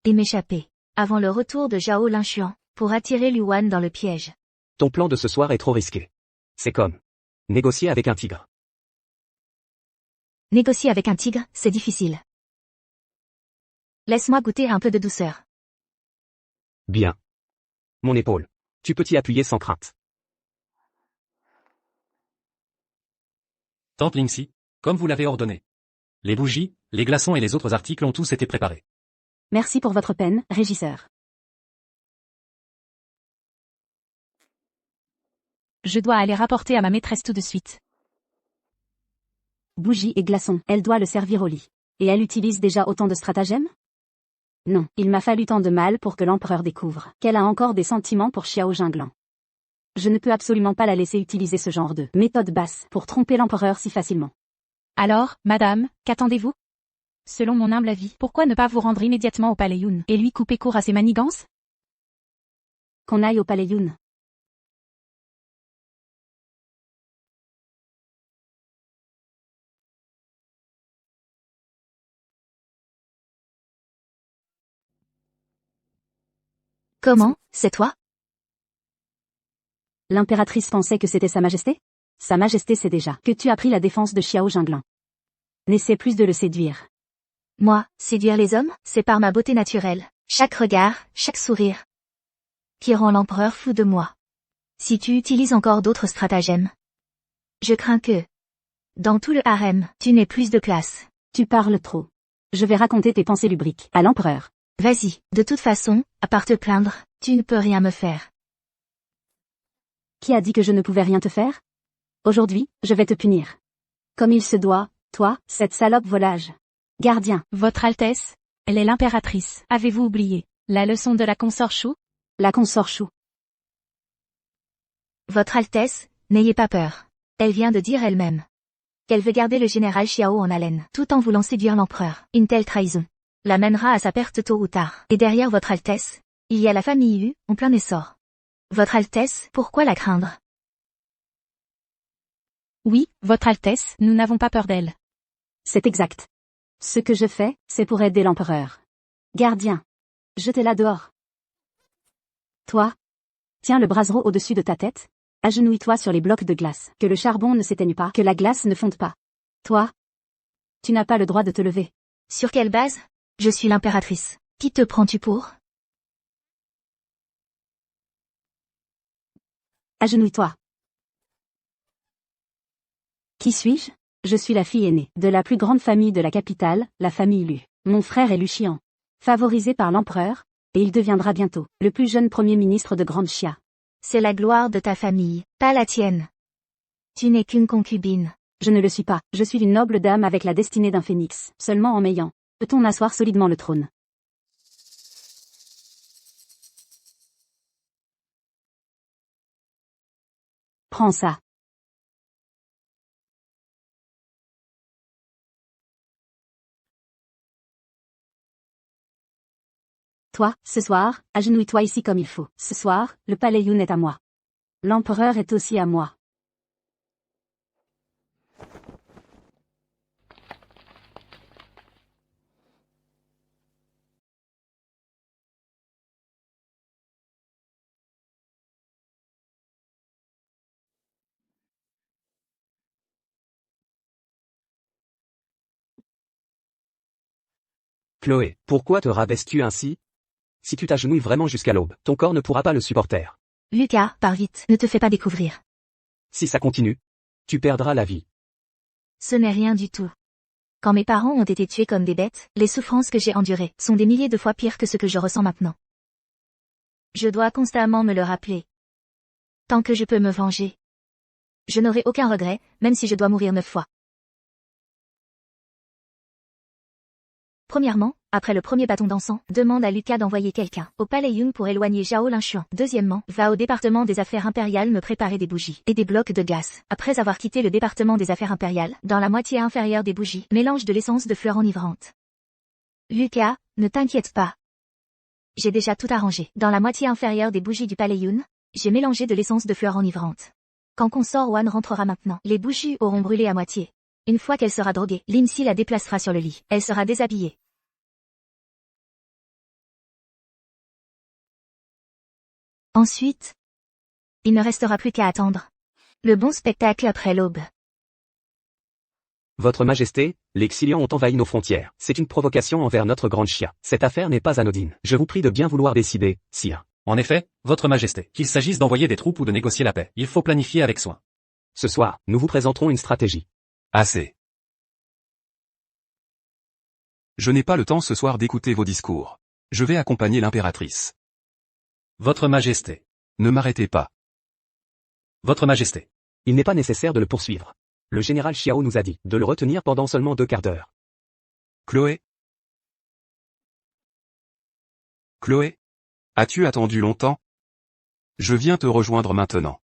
Et m'échapper. Avant le retour de Zhao Linshuan, pour attirer Luan dans le piège. Ton plan de ce soir est trop risqué. C'est comme négocier avec un tigre. Négocier avec un tigre, c'est difficile. Laisse-moi goûter un peu de douceur. Bien. Mon épaule. Tu peux t'y appuyer sans crainte. Tante Lingxi, comme vous l'avez ordonné. Les bougies, les glaçons et les autres articles ont tous été préparés. Merci pour votre peine, régisseur. Je dois aller rapporter à ma maîtresse tout de suite. Bougie et glaçons, elle doit le servir au lit. Et elle utilise déjà autant de stratagèmes? Non, il m'a fallu tant de mal pour que l'empereur découvre qu'elle a encore des sentiments pour Xiao Jinglan. Je ne peux absolument pas la laisser utiliser ce genre de méthode basse pour tromper l'empereur si facilement. Alors, madame, qu'attendez-vous? Selon mon humble avis, pourquoi ne pas vous rendre immédiatement au palais Yun et lui couper court à ses manigances? Qu'on aille au palais Yun. Comment, c'est toi? L'impératrice pensait que c'était Sa Majesté? Sa Majesté sait déjà que tu as pris la défense de Xiao Jinglan. N'essaie plus de le séduire. Moi, séduire les hommes, c'est par ma beauté naturelle, chaque regard, chaque sourire, qui rend l'empereur fou de moi. Si tu utilises encore d'autres stratagèmes, je crains que, dans tout le harem, tu n'aies plus de place. Tu parles trop. Je vais raconter tes pensées lubriques à l'empereur. Vas-y, de toute façon, à part te plaindre, tu ne peux rien me faire. Qui a dit que je ne pouvais rien te faire? Aujourd'hui, je vais te punir. Comme il se doit, toi, cette salope volage. Gardien. Votre Altesse, elle est l'impératrice. Avez-vous oublié la leçon de la consort Chou? La consort Chou. Votre Altesse, n'ayez pas peur. Elle vient de dire elle-même qu'elle veut garder le général Xiao en haleine, tout en voulant séduire l'empereur. Une telle trahison l'amènera à sa perte tôt ou tard. Et derrière votre Altesse, il y a la famille Yu, en plein essor. Votre Altesse, pourquoi la craindre? Oui, Votre Altesse, nous n'avons pas peur d'elle. C'est exact. Ce que je fais, c'est pour aider l'empereur. Gardien. Jetez-la dehors. Toi. Tiens le brasero au-dessus de ta tête. Agenouille-toi sur les blocs de glace. Que le charbon ne s'éteigne pas, que la glace ne fonde pas. Toi. Tu n'as pas le droit de te lever. Sur quelle base? Je suis l'impératrice. Qui te prends-tu pour? Agenouille-toi. Qui suis-je? Je suis la fille aînée de la plus grande famille de la capitale, la famille Lu. Mon frère est Lu Xian. Favorisé par l'empereur, et il deviendra bientôt le plus jeune premier ministre de Grande Xia. C'est la gloire de ta famille, pas la tienne. Tu n'es qu'une concubine. Je ne le suis pas, je suis une noble dame avec la destinée d'un phénix. Seulement en m'ayant, peut-on asseoir solidement le trône. Prends ça. Toi, ce soir, agenouille-toi ici comme il faut. Ce soir, le palais Yun est à moi. L'empereur est aussi à moi. Chloé, pourquoi te rabaisses-tu ainsi? Si tu t'agenouilles vraiment jusqu'à l'aube, ton corps ne pourra pas le supporter. Lucas, pars vite, ne te fais pas découvrir. Si ça continue, tu perdras la vie. Ce n'est rien du tout. Quand mes parents ont été tués comme des bêtes, les souffrances que j'ai endurées sont des milliers de fois pires que ce que je ressens maintenant. Je dois constamment me le rappeler. Tant que je peux me venger, je n'aurai aucun regret, même si je dois mourir 9 fois. Premièrement, après le premier bâton d'encens, demande à Lucas d'envoyer quelqu'un au palais Yun pour éloigner Zhao Linshuan. Deuxièmement, va au département des affaires impériales me préparer des bougies et des blocs de glace. Après avoir quitté le département des affaires impériales, dans la moitié inférieure des bougies, mélange de l'essence de fleurs enivrantes. Lucas, ne t'inquiète pas. J'ai déjà tout arrangé. Dans la moitié inférieure des bougies du palais Yun, j'ai mélangé de l'essence de fleurs enivrantes. Quand consort Wan rentrera maintenant, les bougies auront brûlé à moitié. Une fois qu'elle sera droguée, Lindsay la déplacera sur le lit. Elle sera déshabillée. Ensuite, il ne restera plus qu'à attendre le bon spectacle après l'aube. Votre Majesté, les Xilians ont envahi nos frontières. C'est une provocation envers notre grande Xia. Cette affaire n'est pas anodine. Je vous prie de bien vouloir décider, sire. En effet, Votre Majesté, qu'il s'agisse d'envoyer des troupes ou de négocier la paix, il faut planifier avec soin. Ce soir, nous vous présenterons une stratégie. Assez. Je n'ai pas le temps ce soir d'écouter vos discours. Je vais accompagner l'impératrice. Votre Majesté. Ne m'arrêtez pas. Votre Majesté. Il n'est pas nécessaire de le poursuivre. Le général Xiao nous a dit de le retenir pendant seulement 2 quarts d'heure. Chloé? Chloé? As-tu attendu longtemps? Je viens te rejoindre maintenant.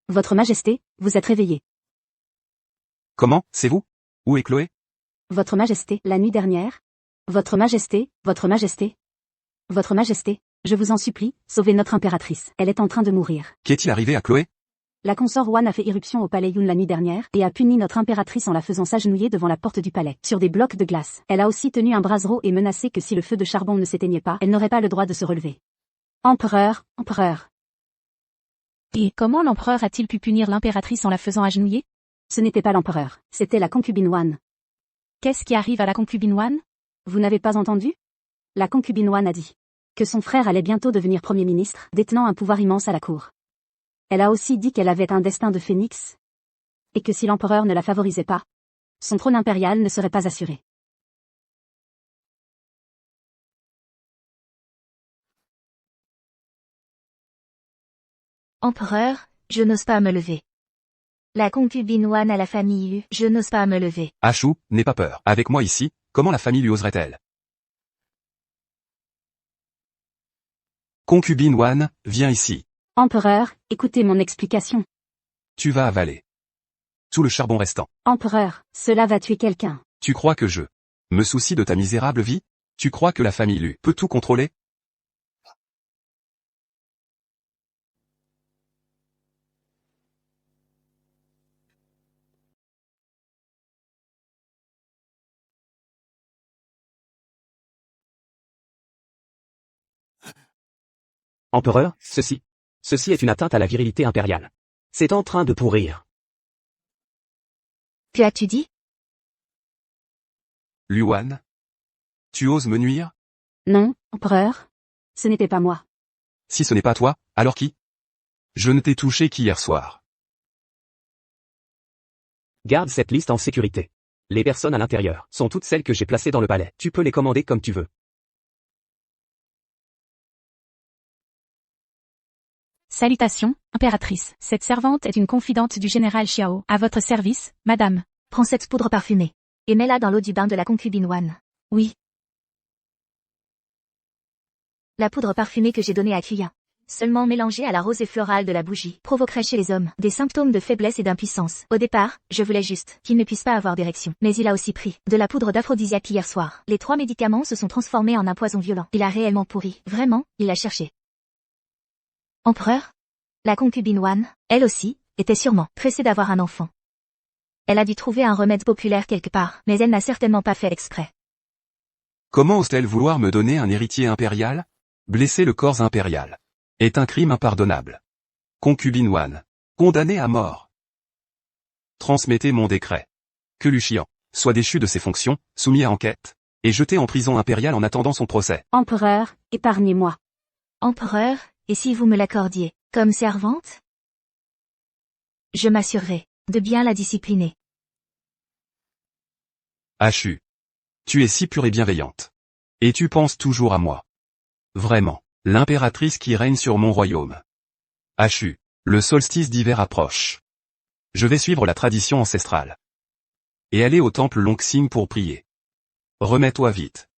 Votre Majesté, vous êtes réveillé. Comment, c'est vous? Où est Chloé? Votre Majesté, la nuit dernière. Votre Majesté, Votre Majesté. Votre Majesté, je vous en supplie, sauvez notre impératrice. Elle est en train de mourir. Qu'est-il arrivé à Chloé? La consort Wan a fait irruption au palais Yun la nuit dernière et a puni notre impératrice en la faisant s'agenouiller devant la porte du palais, sur des blocs de glace. Elle a aussi tenu un brasero et menacé que si le feu de charbon ne s'éteignait pas, elle n'aurait pas le droit de se relever. Empereur, empereur. Et comment l'empereur a-t-il pu punir l'impératrice en la faisant agenouiller? Ce n'était pas l'empereur, c'était la concubine Wan. Qu'est-ce qui arrive à la concubine Wan? Vous n'avez pas entendu? La concubine Wan a dit que son frère allait bientôt devenir premier ministre, détenant un pouvoir immense à la cour. Elle a aussi dit qu'elle avait un destin de phénix, et que si l'empereur ne la favorisait pas, son trône impérial ne serait pas assuré. Empereur, je n'ose pas me lever. La concubine Wan à la famille Yu, je n'ose pas me lever. Ashu, n'aie pas peur. Avec moi ici, comment la famille lui oserait-elle? Concubine Wan, viens ici. Empereur, écoutez mon explication. Tu vas avaler tout le charbon restant. Empereur, cela va tuer quelqu'un. Tu crois que je me soucie de ta misérable vie? Tu crois que la famille Lu peut tout contrôler? Empereur, ceci est une atteinte à la virilité impériale. C'est en train de pourrir. Que as-tu dit? Luan? Tu oses me nuire? Non, empereur. Ce n'était pas moi. Si ce n'est pas toi, alors qui? Je ne t'ai touché qu'hier soir. Garde cette liste en sécurité. Les personnes à l'intérieur sont toutes celles que j'ai placées dans le palais. Tu peux les commander comme tu veux. Salutations, impératrice. Cette servante est une confidente du général Xiao. À votre service, madame. Prends cette poudre parfumée. Et mets-la dans l'eau du bain de la concubine Wan. Oui. La poudre parfumée que j'ai donnée à Kuya, seulement mélangée à la rosée florale de la bougie, provoquerait chez les hommes des symptômes de faiblesse et d'impuissance. Au départ, je voulais juste qu'il ne puisse pas avoir d'érection. Mais il a aussi pris de la poudre d'aphrodisiaque hier soir. Les 3 médicaments se sont transformés en un poison violent. Il a réellement pourri. Vraiment, il l'a cherché. Empereur? La concubine Wan, elle aussi, était sûrement pressée d'avoir un enfant. Elle a dû trouver un remède populaire quelque part, mais elle n'a certainement pas fait exprès. Comment ose-t-elle vouloir me donner un héritier impérial? Blesser le corps impérial est un crime impardonnable. Concubine Wan, condamnée à mort. Transmettez mon décret. Que Luchian soit déchu de ses fonctions, soumis à enquête, et jeté en prison impériale en attendant son procès. Empereur, épargnez-moi. Empereur, et si vous me l'accordiez, comme servante? Je m'assurerai de bien la discipliner. Ashu. Tu es si pure et bienveillante. Et tu penses toujours à moi. Vraiment, l'impératrice qui règne sur mon royaume. Ashu. Le solstice d'hiver approche. Je vais suivre la tradition ancestrale. Et aller au temple Longxing pour prier. Remets-toi vite.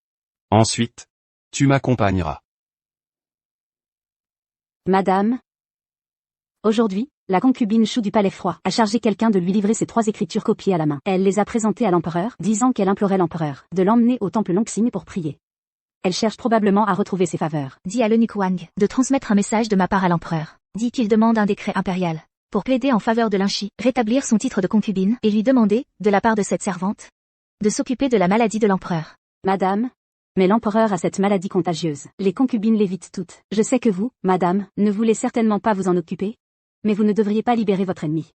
Ensuite, tu m'accompagneras. Madame. Aujourd'hui, la concubine Chou du Palais Froid a chargé quelqu'un de lui livrer ces 3 écritures copiées à la main. Elle les a présentées à l'empereur, disant qu'elle implorait l'empereur de l'emmener au temple Longxing pour prier. Elle cherche probablement à retrouver ses faveurs. Dis à l'eunuque Wang de transmettre un message de ma part à l'empereur. Dis qu'il demande un décret impérial pour plaider en faveur de Linchi, rétablir son titre de concubine et lui demander, de la part de cette servante, de s'occuper de la maladie de l'empereur. Madame. Mais l'empereur a cette maladie contagieuse. Les concubines l'évitent toutes. Je sais que vous, madame, ne voulez certainement pas vous en occuper. Mais vous ne devriez pas libérer votre ennemi.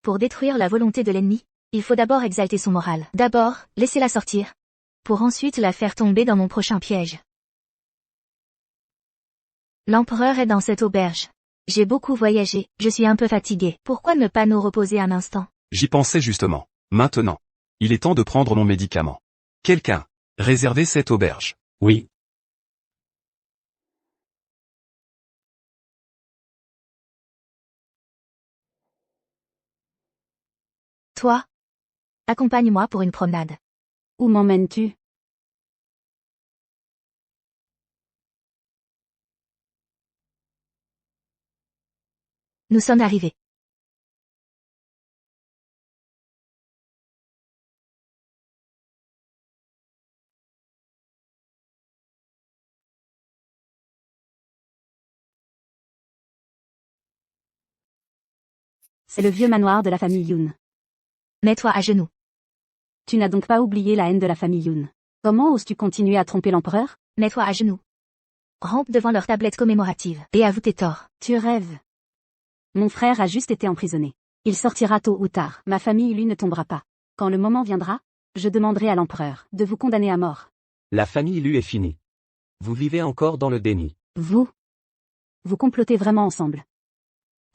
Pour détruire la volonté de l'ennemi, il faut d'abord exalter son moral. D'abord, laissez-la sortir. Pour ensuite la faire tomber dans mon prochain piège. L'empereur est dans cette auberge. J'ai beaucoup voyagé, je suis un peu fatigué. Pourquoi ne pas nous reposer un instant? J'y pensais justement. Maintenant. Il est temps de prendre mon médicament. Quelqu'un. Réservez cette auberge. Oui. Toi, accompagne-moi pour une promenade. Où m'emmènes-tu? Nous sommes arrivés. C'est le vieux manoir de la famille Yoon. Mets-toi à genoux. Tu n'as donc pas oublié la haine de la famille Yoon. Comment oses-tu continuer à tromper l'empereur? Mets-toi à genoux. Rampe devant leur tablette commémorative et avoue tes torts. Tu rêves. Mon frère a juste été emprisonné. Il sortira tôt ou tard. Ma famille lui ne tombera pas. Quand le moment viendra, je demanderai à l'empereur de vous condamner à mort. La famille Lu est finie. Vous vivez encore dans le déni. Vous complotez vraiment ensemble.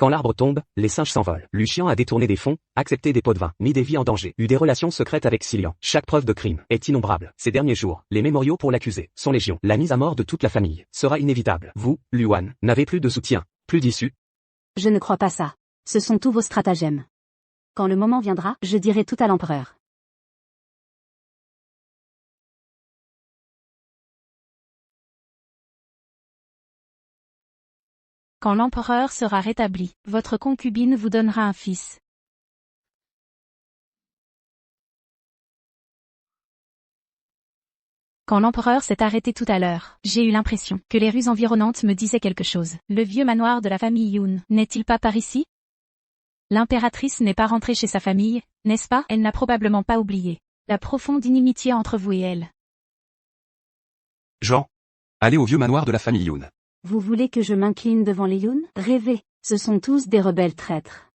Quand l'arbre tombe, les singes s'envolent. Lucien a détourné des fonds, accepté des pots de vin, mis des vies en danger, eu des relations secrètes avec Cillian. Chaque preuve de crime est innombrable. Ces derniers jours, les mémoriaux pour l'accusé sont légion. La mise à mort de toute la famille sera inévitable. Vous, Luan, n'avez plus de soutien, plus d'issue. Je ne crois pas ça. Ce sont tous vos stratagèmes. Quand le moment viendra, je dirai tout à l'empereur. Quand l'empereur sera rétabli, votre concubine vous donnera un fils. Quand l'empereur s'est arrêté tout à l'heure, j'ai eu l'impression que les rues environnantes me disaient quelque chose. Le vieux manoir de la famille Yoon n'est-il pas par ici? L'impératrice n'est pas rentrée chez sa famille, n'est-ce pas? Elle n'a probablement pas oublié la profonde inimitié entre vous et elle. Jean. Allez au vieux manoir de la famille Yoon. Vous voulez que je m'incline devant les Yoon? Rêvez, ce sont tous des rebelles traîtres.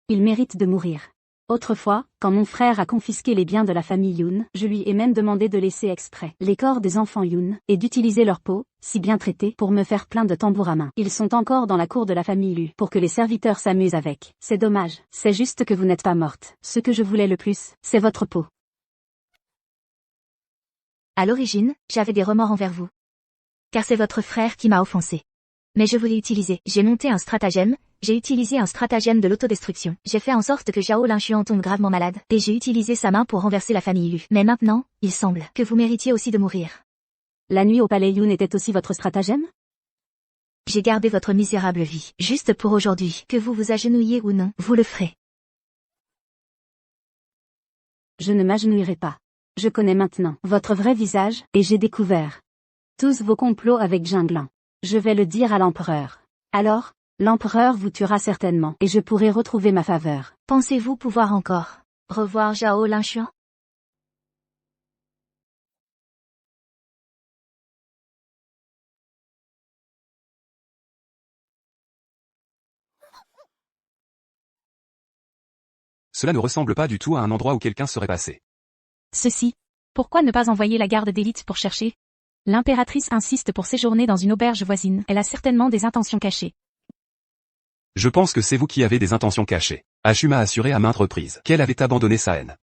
Ils méritent de mourir. Autrefois, quand mon frère a confisqué les biens de la famille Yoon, je lui ai même demandé de laisser exprès les corps des enfants Yoon, et d'utiliser leur peau, si bien traitée, pour me faire plein de tambours à main. Ils sont encore dans la cour de la famille Lu, pour que les serviteurs s'amusent avec. C'est dommage, c'est juste que vous n'êtes pas morte. Ce que je voulais le plus, c'est votre peau. À l'origine, j'avais des remords envers vous. Car c'est votre frère qui m'a offensé. Mais je voulais utiliser. J'ai monté un stratagème, j'ai utilisé un stratagème de l'autodestruction. J'ai fait en sorte que Zhao Linchuan tombe gravement malade, et j'ai utilisé sa main pour renverser la famille Lu. Mais maintenant, il semble que vous méritiez aussi de mourir. La nuit au palais Yoon était aussi votre stratagème? J'ai gardé votre misérable vie, juste pour aujourd'hui. Que vous vous agenouillez ou non, vous le ferez. Je ne m'agenouillerai pas. Je connais maintenant votre vrai visage, et j'ai découvert tous vos complots avec Jinglan. Je vais le dire à l'empereur. Alors, l'empereur vous tuera certainement, et je pourrai retrouver ma faveur. Pensez-vous pouvoir encore revoir Zhao Linchuan? Cela ne ressemble pas du tout à un endroit où quelqu'un serait passé. Ceci. Pourquoi ne pas envoyer la garde d'élite pour chercher? L'impératrice insiste pour séjourner dans une auberge voisine. Elle a certainement des intentions cachées. Je pense que c'est vous qui avez des intentions cachées. Achu m'a assuré à maintes reprises qu'elle avait abandonné sa haine.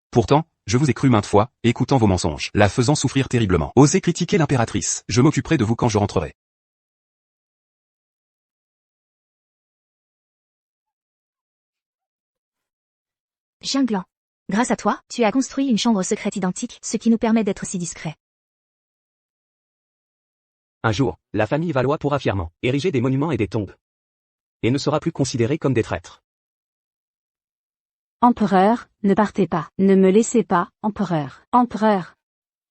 Pourtant, je vous ai cru maintes fois, écoutant vos mensonges, la faisant souffrir terriblement. Osez critiquer l'impératrice. Je m'occuperai de vous quand je rentrerai. Jinglan. Grâce à toi, tu as construit une chambre secrète identique, ce qui nous permet d'être si discrets. Un jour, la famille Valois pourra fièrement ériger des monuments et des tombes. Et ne sera plus considérée comme des traîtres. Empereur, ne partez pas. Ne me laissez pas, empereur. Empereur.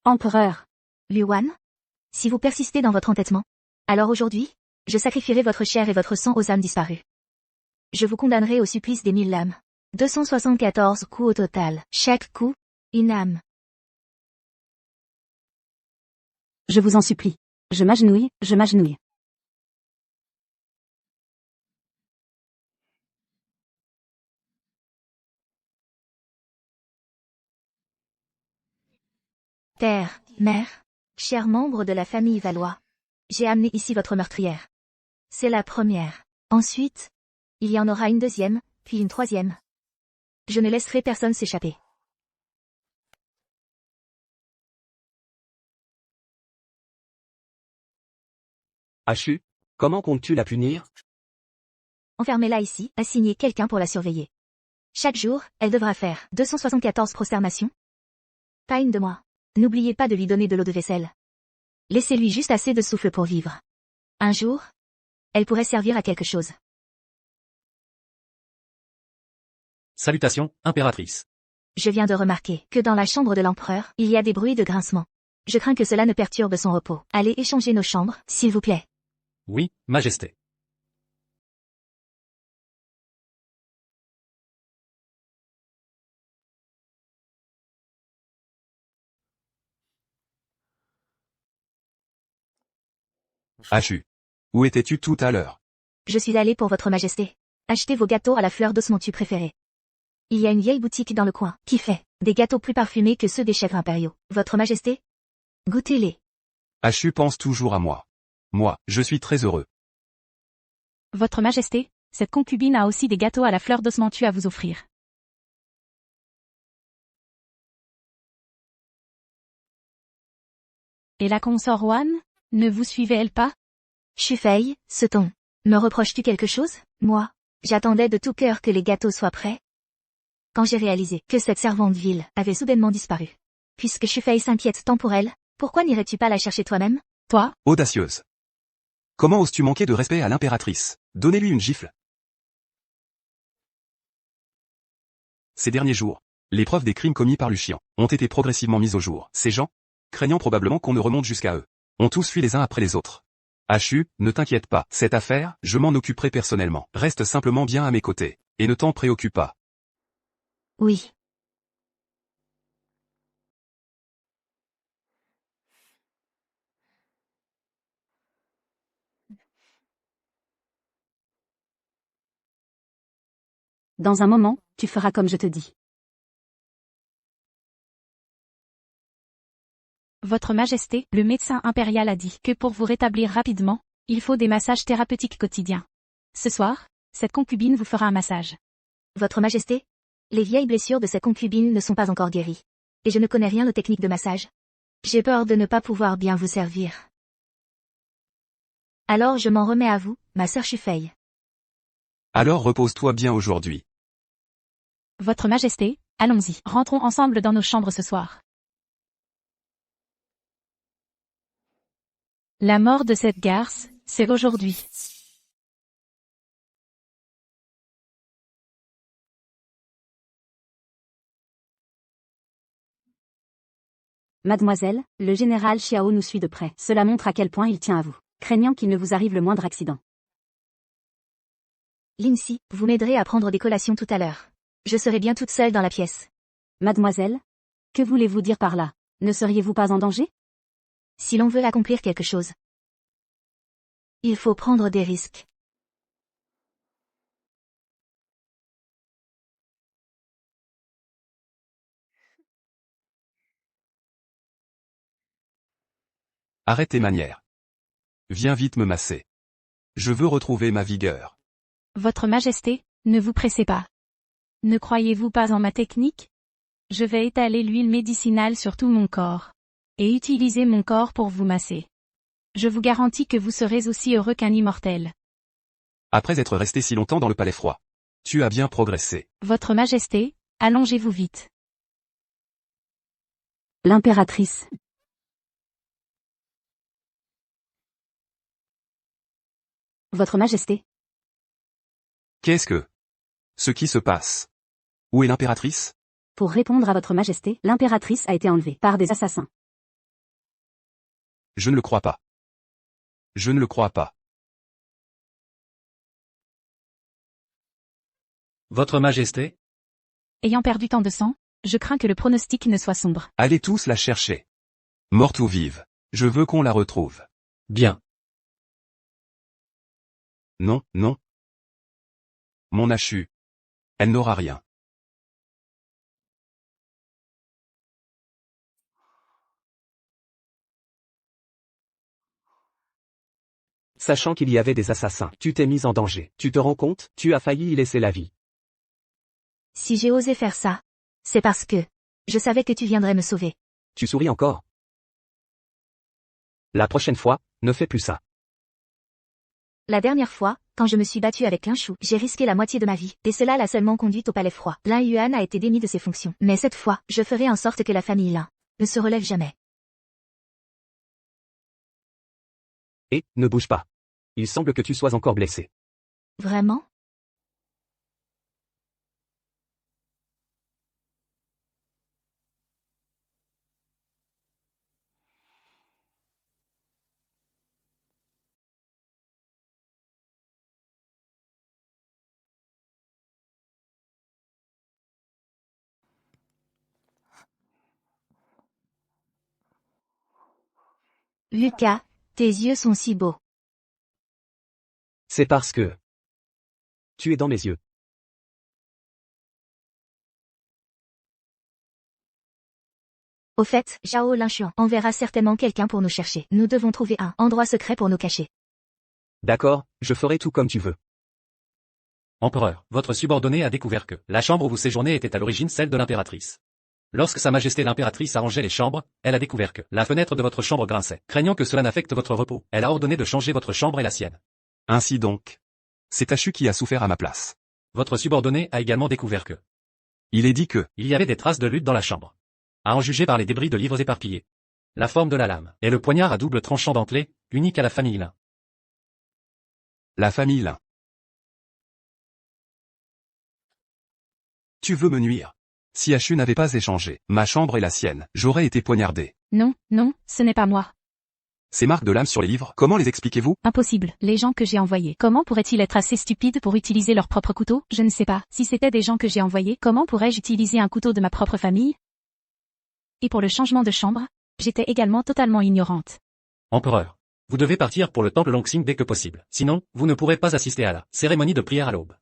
Empereur. Luan? Si vous persistez dans votre entêtement, alors aujourd'hui, je sacrifierai votre chair et votre sang aux âmes disparues. Je vous condamnerai au supplice des 1000 lames. 274 coups au total. Chaque coup, une âme. Je vous en supplie. Je m'agenouille, je m'agenouille. Père, mère, chers membres de la famille Valois, j'ai amené ici votre meurtrière. C'est la première. Ensuite, il y en aura une deuxième, puis une troisième. Je ne laisserai personne s'échapper. Achu, comment comptes-tu la punir? Enfermez-la ici, assignez quelqu'un pour la surveiller. Chaque jour, elle devra faire 274 prosternations. Pas une de moi. N'oubliez pas de lui donner de l'eau de vaisselle. Laissez-lui juste assez de souffle pour vivre. Un jour, elle pourrait servir à quelque chose. Salutations, impératrice. Je viens de remarquer que dans la chambre de l'empereur, il y a des bruits de grincement. Je crains que cela ne perturbe son repos. Allez échanger nos chambres, s'il vous plaît. Oui, Majesté. Achu. Où étais-tu tout à l'heure? Je suis allée pour votre majesté. Achetez vos gâteaux à la fleur d'os mon tu préféré. Il y a une vieille boutique dans le coin, qui fait des gâteaux plus parfumés que ceux des chefs impériaux. Votre majesté? Goûtez-les. Achu pense toujours à moi. Moi, je suis très heureux. Votre Majesté, cette concubine a aussi des gâteaux à la fleur d'osmantu à vous offrir. Et la consort Juan, ne vous suivait-elle pas? Shufei, ce ton. Me reproches-tu quelque chose? Moi, j'attendais de tout cœur que les gâteaux soient prêts. Quand j'ai réalisé que cette servante vile avait soudainement disparu. Puisque Shufei s'inquiète tant pour elle, pourquoi n'irais-tu pas la chercher toi-même? Toi? Audacieuse. Comment oses-tu manquer de respect à l'impératrice? Donnez-lui une gifle. Ces derniers jours, les preuves des crimes commis par Lucien ont été progressivement mises au jour. Ces gens, craignant probablement qu'on ne remonte jusqu'à eux, ont tous fui les uns après les autres. Achu, ne t'inquiète pas, cette affaire, je m'en occuperai personnellement. Reste simplement bien à mes côtés, et ne t'en préoccupe pas. Oui. Dans un moment, tu feras comme je te dis. Votre Majesté, le médecin impérial a dit que pour vous rétablir rapidement, il faut des massages thérapeutiques quotidiens. Ce soir, cette concubine vous fera un massage. Votre majesté? Les vieilles blessures de cette concubine ne sont pas encore guéries. Et je ne connais rien aux techniques de massage. J'ai peur de ne pas pouvoir bien vous servir. Alors je m'en remets à vous, ma sœur Shufei. Alors repose-toi bien aujourd'hui. Votre Majesté, allons-y. Rentrons ensemble dans nos chambres ce soir. La mort de cette garce, c'est aujourd'hui. Mademoiselle, le général Xiao nous suit de près. Cela montre à quel point il tient à vous, craignant qu'il ne vous arrive le moindre accident. Lindsay, vous m'aiderez à prendre des collations tout à l'heure. Je serai bien toute seule dans la pièce. Mademoiselle? Que voulez-vous dire par là? Ne seriez-vous pas en danger? Si l'on veut accomplir quelque chose, il faut prendre des risques. Arrête tes manières. Viens vite me masser. Je veux retrouver ma vigueur. Votre Majesté, ne vous pressez pas. Ne croyez-vous pas en ma technique? Je vais étaler l'huile médicinale sur tout mon corps. Et utiliser mon corps pour vous masser. Je vous garantis que vous serez aussi heureux qu'un immortel. Après être resté si longtemps dans le palais froid, tu as bien progressé. Votre Majesté, allongez-vous vite. L'impératrice. Votre Majesté. Qu'est-ce que... Ce qui se passe? Où est l'impératrice? Pour répondre à votre Majesté, l'impératrice a été enlevée par des assassins. Je ne le crois pas. Je ne le crois pas. Votre Majesté? Ayant perdu tant de sang, je crains que le pronostic ne soit sombre. Allez tous la chercher. Morte ou vive. Je veux qu'on la retrouve. Bien. Non, non. Mon Achu. Elle n'aura rien. Sachant qu'il y avait des assassins, tu t'es mise en danger. Tu te rends compte? Tu as failli y laisser la vie. Si j'ai osé faire ça, c'est parce que je savais que tu viendrais me sauver. Tu souris encore? La prochaine fois, ne fais plus ça. La dernière fois, Quand je me suis battue avec Lin Shu, j'ai risqué la moitié de ma vie, et cela l'a seulement conduite au palais froid. Lin Yuan a été démis de ses fonctions. Mais cette fois, je ferai en sorte que la famille Lin ne se relève jamais. Et, ne bouge pas. Il semble que tu sois encore blessé. Vraiment? Lucas, tes yeux sont si beaux. C'est parce que... tu es dans mes yeux. Au fait, Zhao Linshuan enverra certainement quelqu'un pour nous chercher. Nous devons trouver un endroit secret pour nous cacher. D'accord, je ferai tout comme tu veux. Empereur, votre subordonné a découvert que la chambre où vous séjournez était à l'origine celle de l'impératrice. Lorsque Sa Majesté l'impératrice arrangeait les chambres, elle a découvert que la fenêtre de votre chambre grinçait. Craignant que cela n'affecte votre repos, elle a ordonné de changer votre chambre et la sienne. Ainsi donc. C'est Tachu qui a souffert à ma place. Votre subordonné a également découvert que Il est dit que, il y avait des traces de lutte dans la chambre. À en juger par les débris de livres éparpillés. La forme de la lame et le poignard à double tranchant dentelé, unique à la famille Lin. la famille Lin. Tu veux me nuire? Si Achu n'avait pas échangé ma chambre et la sienne, j'aurais été poignardé. Non, non, ce n'est pas moi. Ces marques de lame sur les livres, comment les expliquez-vous? Impossible. Les gens que j'ai envoyés. Comment pourraient-ils être assez stupides pour utiliser leur propre couteau? Je ne sais pas. Si c'était des gens que j'ai envoyés, comment pourrais-je utiliser un couteau de ma propre famille? Et pour le changement de chambre, j'étais également totalement ignorante. Empereur, vous devez partir pour le temple Longxing dès que possible. Sinon, vous ne pourrez pas assister à la cérémonie de prière à l'aube.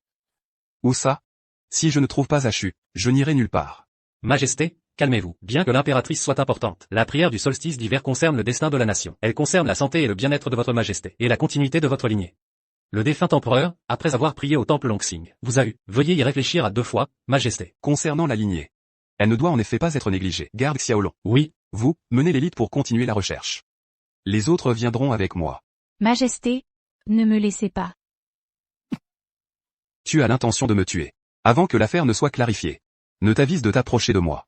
Où ça? Si je ne trouve pas Achu, je n'irai nulle part. Majesté, calmez-vous. Bien que l'impératrice soit importante, la prière du solstice d'hiver concerne le destin de la nation. Elle concerne la santé et le bien-être de votre majesté, et la continuité de votre lignée. Le défunt empereur, après avoir prié au temple Longxing, vous a eu. Veuillez y réfléchir à 2 fois, majesté. Concernant la lignée. Elle ne doit en effet pas être négligée. Garde Xiaolong. Oui, Vous, menez l'élite pour continuer la recherche. Les autres viendront avec moi. Majesté, ne me laissez pas. Tu as l'intention de me tuer. Avant que l'affaire ne soit clarifiée. Ne t'avise de t'approcher de moi.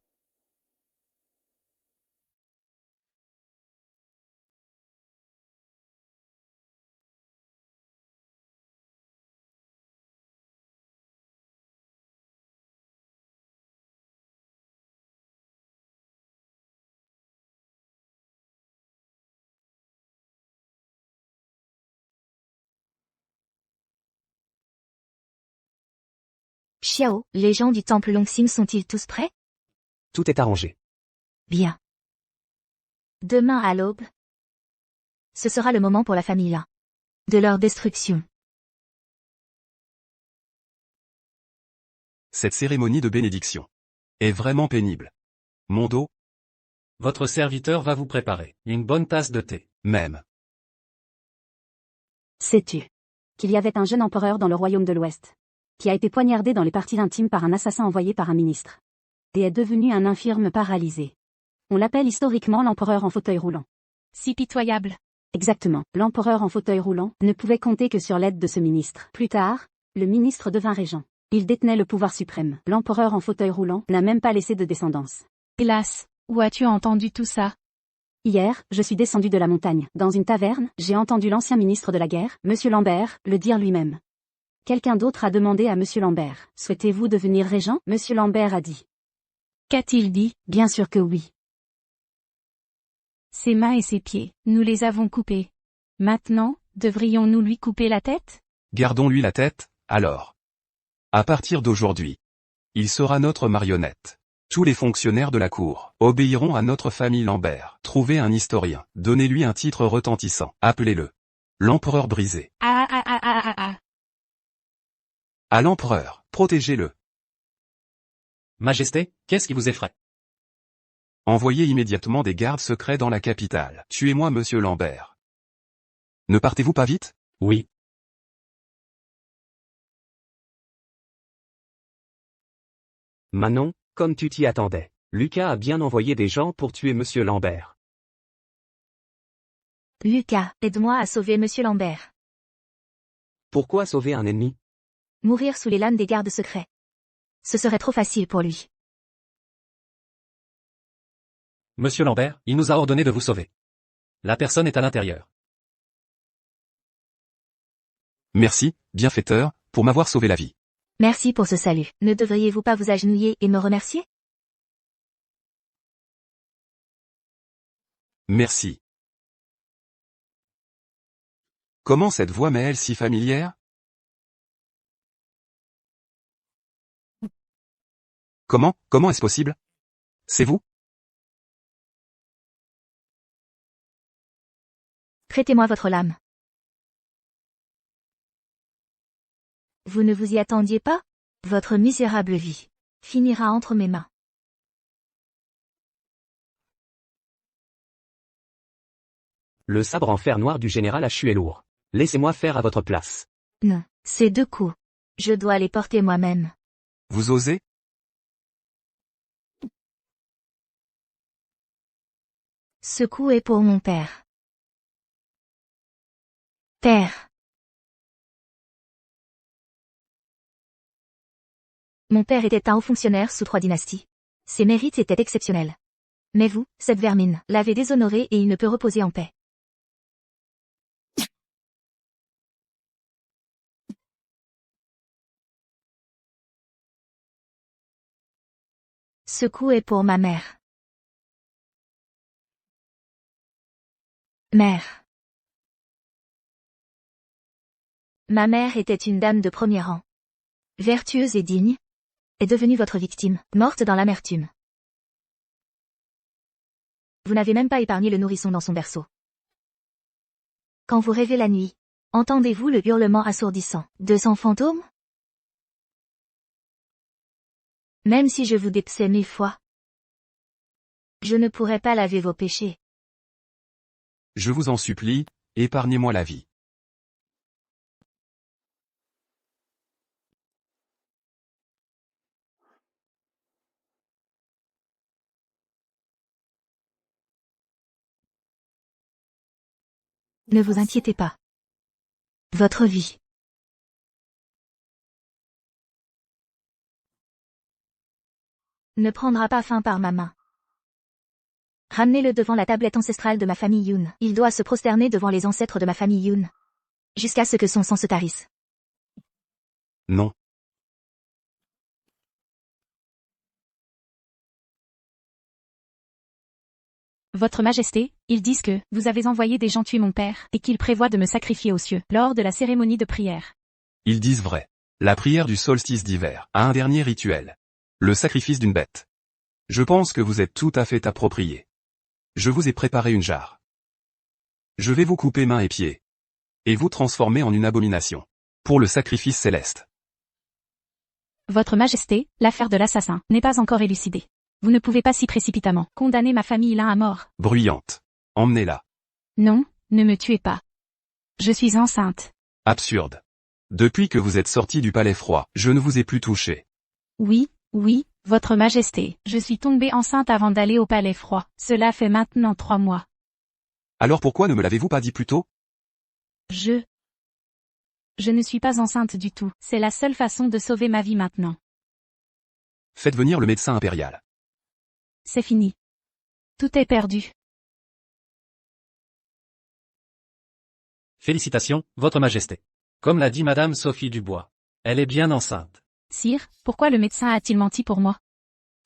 Xiao, les gens du temple Longxing sont-ils tous prêts? Tout est arrangé. Bien. Demain à l'aube, ce sera le moment pour la famille Lin. De leur destruction. Cette cérémonie de bénédiction est vraiment pénible. Mon dos, votre serviteur va vous préparer une bonne tasse de thé. même. Sais-tu qu'il y avait un jeune empereur dans le royaume de l'Ouest, qui a été poignardé dans les parties intimes par un assassin envoyé par un ministre, et est devenu un infirme paralysé. On l'appelle historiquement l'empereur en fauteuil roulant. Si pitoyable. Exactement, l'empereur en fauteuil roulant ne pouvait compter que sur l'aide de ce ministre. Plus tard, le ministre devint régent. Il détenait le pouvoir suprême. L'empereur en fauteuil roulant n'a même pas laissé de descendance. Hélas, où as-tu entendu tout ça? Hier, je suis descendu de la montagne. Dans une taverne, j'ai entendu l'ancien ministre de la guerre, Monsieur Lambert, le dire lui-même. Quelqu'un d'autre a demandé à Monsieur Lambert, « Souhaitez-vous devenir régent ?» Monsieur Lambert a dit. Qu'a-t-il dit? Bien sûr que oui. Ses mains et ses pieds, nous les avons coupés. Maintenant, devrions-nous lui couper la tête? Gardons-lui la tête, alors. À partir d'aujourd'hui, il sera notre marionnette. Tous les fonctionnaires de la cour obéiront à notre famille Lambert. Trouvez un historien, donnez-lui un titre retentissant, appelez-le l'empereur brisé. Ah ah ah ah ah ah. À l'empereur, protégez-le. Majesté, qu'est-ce qui vous effraie? Envoyez immédiatement des gardes secrets dans la capitale. Tuez-moi Monsieur Lambert. Ne partez-vous pas vite? Oui. Manon, comme tu t'y attendais, Lucas a bien envoyé des gens pour tuer Monsieur Lambert. Lucas, aide-moi à sauver Monsieur Lambert. Pourquoi sauver un ennemi? Mourir sous les lames des gardes secrets. Ce serait trop facile pour lui. Monsieur Lambert, il nous a ordonné de vous sauver. La personne est à l'intérieur. Merci, bienfaiteur, pour m'avoir sauvé la vie. Merci pour ce salut. Ne devriez-vous pas vous agenouiller et me remercier? Merci. Comment cette voix m'est-elle si familière? Comment est-ce possible? C'est vous? Prêtez-moi votre lame. Vous ne vous y attendiez pas? Votre misérable vie finira entre mes mains. Le sabre en fer noir du général Hachu est lourd. Laissez-moi faire à votre place. Non, ces 2 coups. Je dois les porter moi-même. Vous osez? Ce coup est pour mon père. Père. Mon père était un haut fonctionnaire sous 3 dynasties. Ses mérites étaient exceptionnels. Mais vous, cette vermine, l'avez déshonoré et il ne peut reposer en paix. Ce coup est pour ma mère. Mère. Ma mère était une dame de premier rang. Vertueuse et digne. Est devenue votre victime, morte dans l'amertume. Vous n'avez même pas épargné le nourrisson dans son berceau. Quand vous rêvez la nuit, entendez-vous le hurlement assourdissant de son fantôme? Même si je vous dépsais 1000 fois, je ne pourrais pas laver vos péchés. Je vous en supplie, épargnez-moi la vie. Ne vous inquiétez pas. Votre vie ne prendra pas fin par ma main. Ramenez-le devant la tablette ancestrale de ma famille Yun. Il doit se prosterner devant les ancêtres de ma famille Yun. Jusqu'à ce que son sang se tarisse. Non. Votre Majesté, ils disent que vous avez envoyé des gens tuer mon père et qu'ils prévoient de me sacrifier aux cieux lors de la cérémonie de prière. Ils disent vrai. La prière du solstice d'hiver a un dernier rituel. Le sacrifice d'une bête. Je pense que vous êtes tout à fait approprié. Je vous ai préparé une jarre. Je vais vous couper mains et pieds. Et vous transformer en une abomination. Pour le sacrifice céleste. Votre Majesté, l'affaire de l'assassin n'est pas encore élucidée. Vous ne pouvez pas si précipitamment condamner ma famille l'un à mort. Bruyante. Emmenez-la. Non, ne me tuez pas. Je suis enceinte. Absurde. Depuis que vous êtes sorti du palais froid, je ne vous ai plus touché. Oui, Votre Majesté, je suis tombée enceinte avant d'aller au palais froid. Cela fait maintenant 3 mois. Alors pourquoi ne me l'avez-vous pas dit plus tôt? Je ne suis pas enceinte du tout. C'est la seule façon de sauver ma vie maintenant. Faites venir le médecin impérial. C'est fini. Tout est perdu. Félicitations, Votre Majesté. Comme l'a dit Madame Sophie Dubois. Elle est bien enceinte. Sire, pourquoi le médecin a-t-il menti pour moi?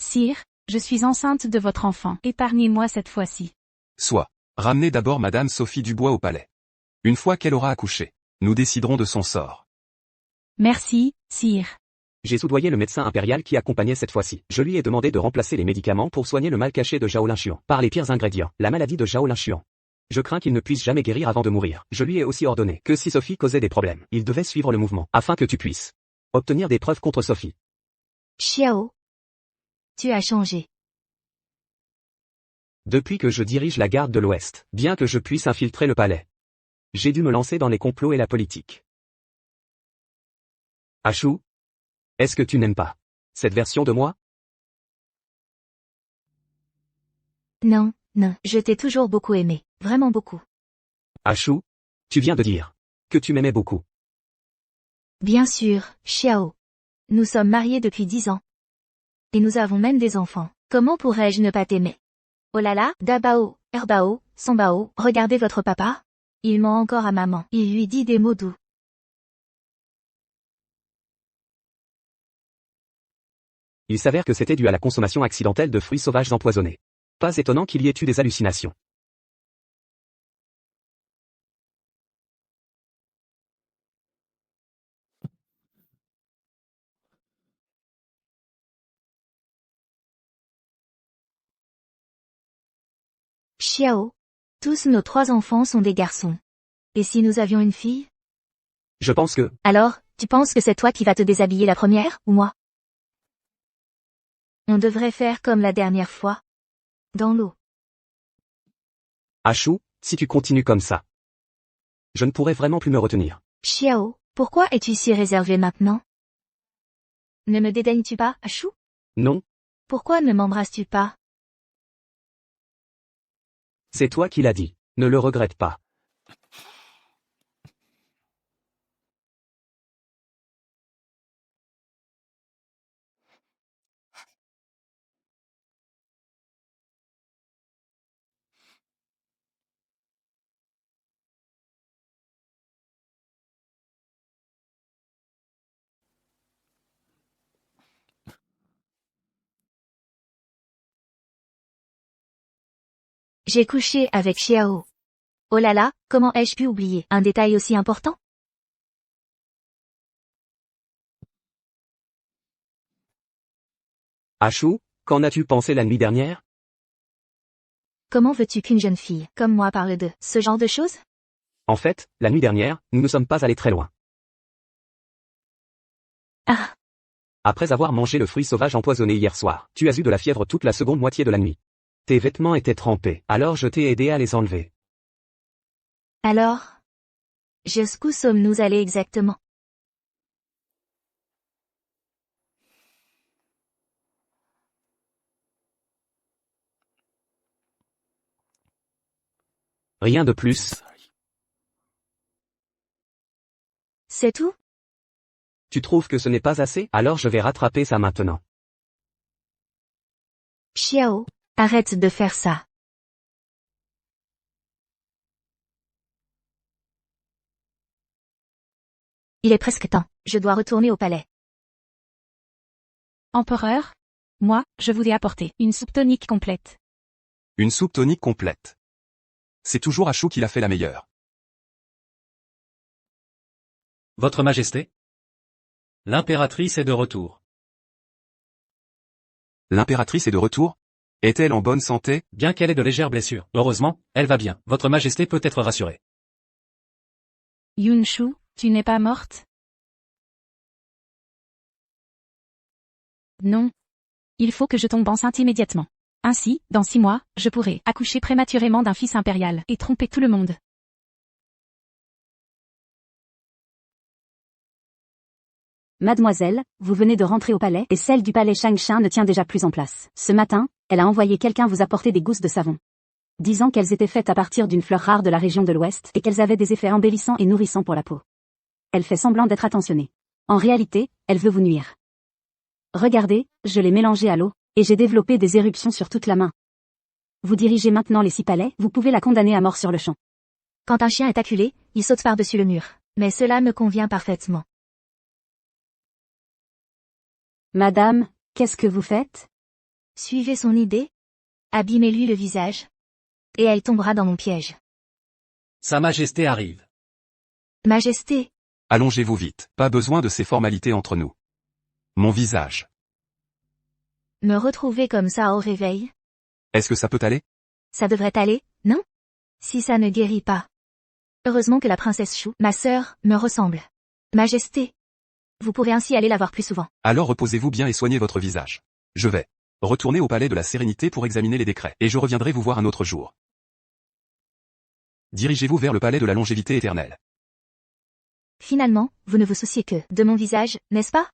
Sire, je suis enceinte de votre enfant. Épargnez-moi cette fois-ci. Soit. Ramenez d'abord Madame Sophie Dubois au palais. Une fois qu'elle aura accouché, nous déciderons de son sort. Merci, sire. J'ai soudoyé le médecin impérial qui accompagnait cette fois-ci. Je lui ai demandé de remplacer les médicaments pour soigner le mal caché de Zhao Linchuan par les pires ingrédients, la maladie de Zhao Linchuan. Je crains qu'il ne puisse jamais guérir avant de mourir. Je lui ai aussi ordonné que si Sophie causait des problèmes, il devait suivre le mouvement, afin que tu puisses obtenir des preuves contre Sophie. Xiao. Tu as changé. Depuis que je dirige la garde de l'Ouest, bien que je puisse infiltrer le palais, j'ai dû me lancer dans les complots et la politique. Hachu, est-ce que tu n'aimes pas cette version de moi? Non, je t'ai toujours beaucoup aimé. Vraiment beaucoup. Hachu, tu viens de dire que tu m'aimais beaucoup. Bien sûr, Xiao. Nous sommes mariés depuis 10 ans. Et nous avons même des enfants. Comment pourrais-je ne pas t'aimer? Oh là là, Dabao, Erbao, Sonbao, regardez votre papa. Il ment encore à maman. Il lui dit des mots doux. Il s'avère que c'était dû à la consommation accidentelle de fruits sauvages empoisonnés. Pas étonnant qu'il y ait eu des hallucinations. Xiao. Tous nos 3 enfants sont des garçons. Et si nous avions une fille? Je pense que... Alors, tu penses que c'est toi qui vas te déshabiller la première, ou moi? On devrait faire comme la dernière fois. Dans l'eau. Achou, si tu continues comme ça. Je ne pourrai vraiment plus me retenir. Xiao, pourquoi es-tu si réservé maintenant? Ne me dédaignes-tu pas, Achou? Non, Pourquoi ne m'embrasses-tu pas? c'est toi qui l'as dit. Ne le regrette pas. J'ai couché avec Xiao. Oh là là, comment ai-je pu oublier un détail aussi important? Achou, qu'en as-tu pensé la nuit dernière? Comment veux-tu qu'une jeune fille, comme moi, parle de ce genre de choses? En fait, la nuit dernière, nous ne sommes pas allés très loin. Ah, Après avoir mangé le fruit sauvage empoisonné hier soir, tu as eu de la fièvre toute la seconde moitié de la nuit. Tes vêtements étaient trempés, alors je t'ai aidé à les enlever. alors? Jusqu'où sommes-nous allés exactement? Rien de plus. C'est tout? Tu trouves que ce n'est pas assez? Alors je vais rattraper ça maintenant. Xiao, arrête de faire ça. Il est presque temps. Je dois retourner au palais. Empereur? Moi, je vous ai apporté une soupe tonique complète. Une soupe tonique complète. C'est toujours Achou qui l'a fait la meilleure. Votre Majesté? L'impératrice est de retour. L'impératrice est de retour? Est-elle en bonne santé? Bien qu'elle ait de légères blessures, heureusement, elle va bien. Votre Majesté peut être rassurée. Yunshu, tu n'es pas morte? Non. Il faut que je tombe enceinte immédiatement. Ainsi, dans 6 mois, je pourrai accoucher prématurément d'un fils impérial et tromper tout le monde. Mademoiselle, vous venez de rentrer au palais et celle du palais Shangshan ne tient déjà plus en place. Ce matin, elle a envoyé quelqu'un vous apporter des gousses de savon. Disant qu'elles étaient faites à partir d'une fleur rare de la région de l'Ouest et qu'elles avaient des effets embellissants et nourrissants pour la peau. Elle fait semblant d'être attentionnée. En réalité, elle veut vous nuire. Regardez, je l'ai mélangé à l'eau, et j'ai développé des éruptions sur toute la main. Vous dirigez maintenant les 6 palais, vous pouvez la condamner à mort sur le champ. Quand un chien est acculé, il saute par-dessus le mur. Mais cela me convient parfaitement. Madame, qu'est-ce que vous faites? Suivez son idée. Abîmez-lui le visage. Et elle tombera dans mon piège. Sa Majesté arrive. Majesté, Allongez-vous vite, pas besoin de ces formalités entre nous. Mon visage. me retrouver comme ça au réveil? Est-ce que ça peut aller? Ça devrait aller, non? Si ça ne guérit pas. Heureusement que la princesse Chou, ma sœur, me ressemble. Majesté. Vous pourrez ainsi aller la voir plus souvent. Alors reposez-vous bien et soignez votre visage. Je vais retourner au palais de la Sérénité pour examiner les décrets, et je reviendrai vous voir un autre jour. Dirigez-vous vers le palais de la longévité éternelle. Finalement, vous ne vous souciez que de mon visage, n'est-ce pas?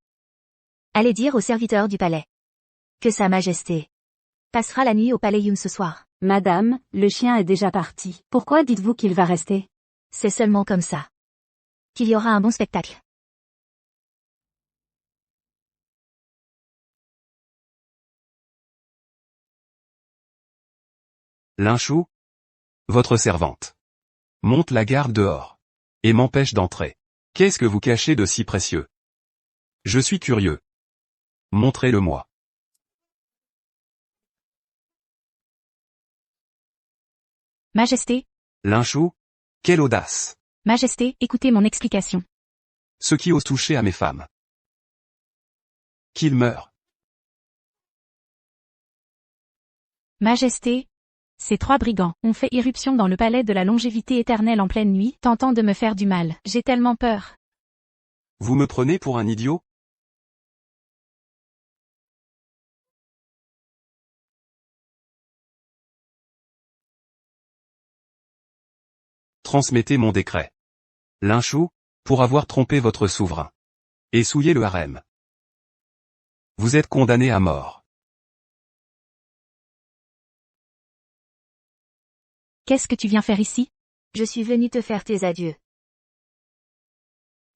Allez dire au serviteur du palais que Sa Majesté passera la nuit au palais Yun ce soir. Madame, le chien est déjà parti. Pourquoi dites-vous qu'il va rester? C'est seulement comme ça qu'il y aura un bon spectacle. Linchou? Votre servante. Monte la garde dehors. Et m'empêche d'entrer. Qu'est-ce que vous cachez de si précieux? Je suis curieux. Montrez-le-moi. Majesté, Linchou? Quelle audace! Majesté, écoutez mon explication. Ceux qui osent toucher à mes femmes. Qu'ils meurent. Majesté, ces 3 brigands ont fait irruption dans le palais de la longévité éternelle en pleine nuit, tentant de me faire du mal. J'ai tellement peur. Vous me prenez pour un idiot? Transmettez mon décret. Linchou, pour avoir trompé votre souverain. Et souillé le harem. Vous êtes condamné à mort. Qu'est-ce que tu viens faire ici? Je suis venue te faire tes adieux.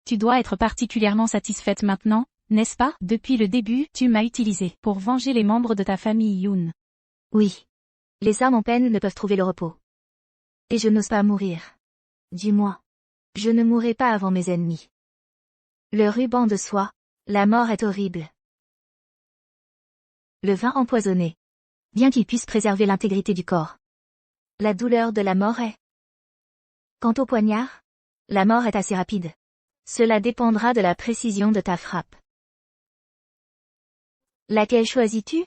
Tu dois être particulièrement satisfaite maintenant, n'est-ce pas? Depuis le début, tu m'as utilisé pour venger les membres de ta famille Yoon. Oui. Les âmes en peine ne peuvent trouver le repos. Et je n'ose pas mourir. Du moins, je ne mourrai pas avant mes ennemis. Le ruban de soie, la mort est horrible. Le vin empoisonné. Bien qu'il puisse préserver l'intégrité du corps. La douleur de la mort est. Quant au poignard, la mort est assez rapide. Cela dépendra de la précision de ta frappe. Laquelle choisis-tu?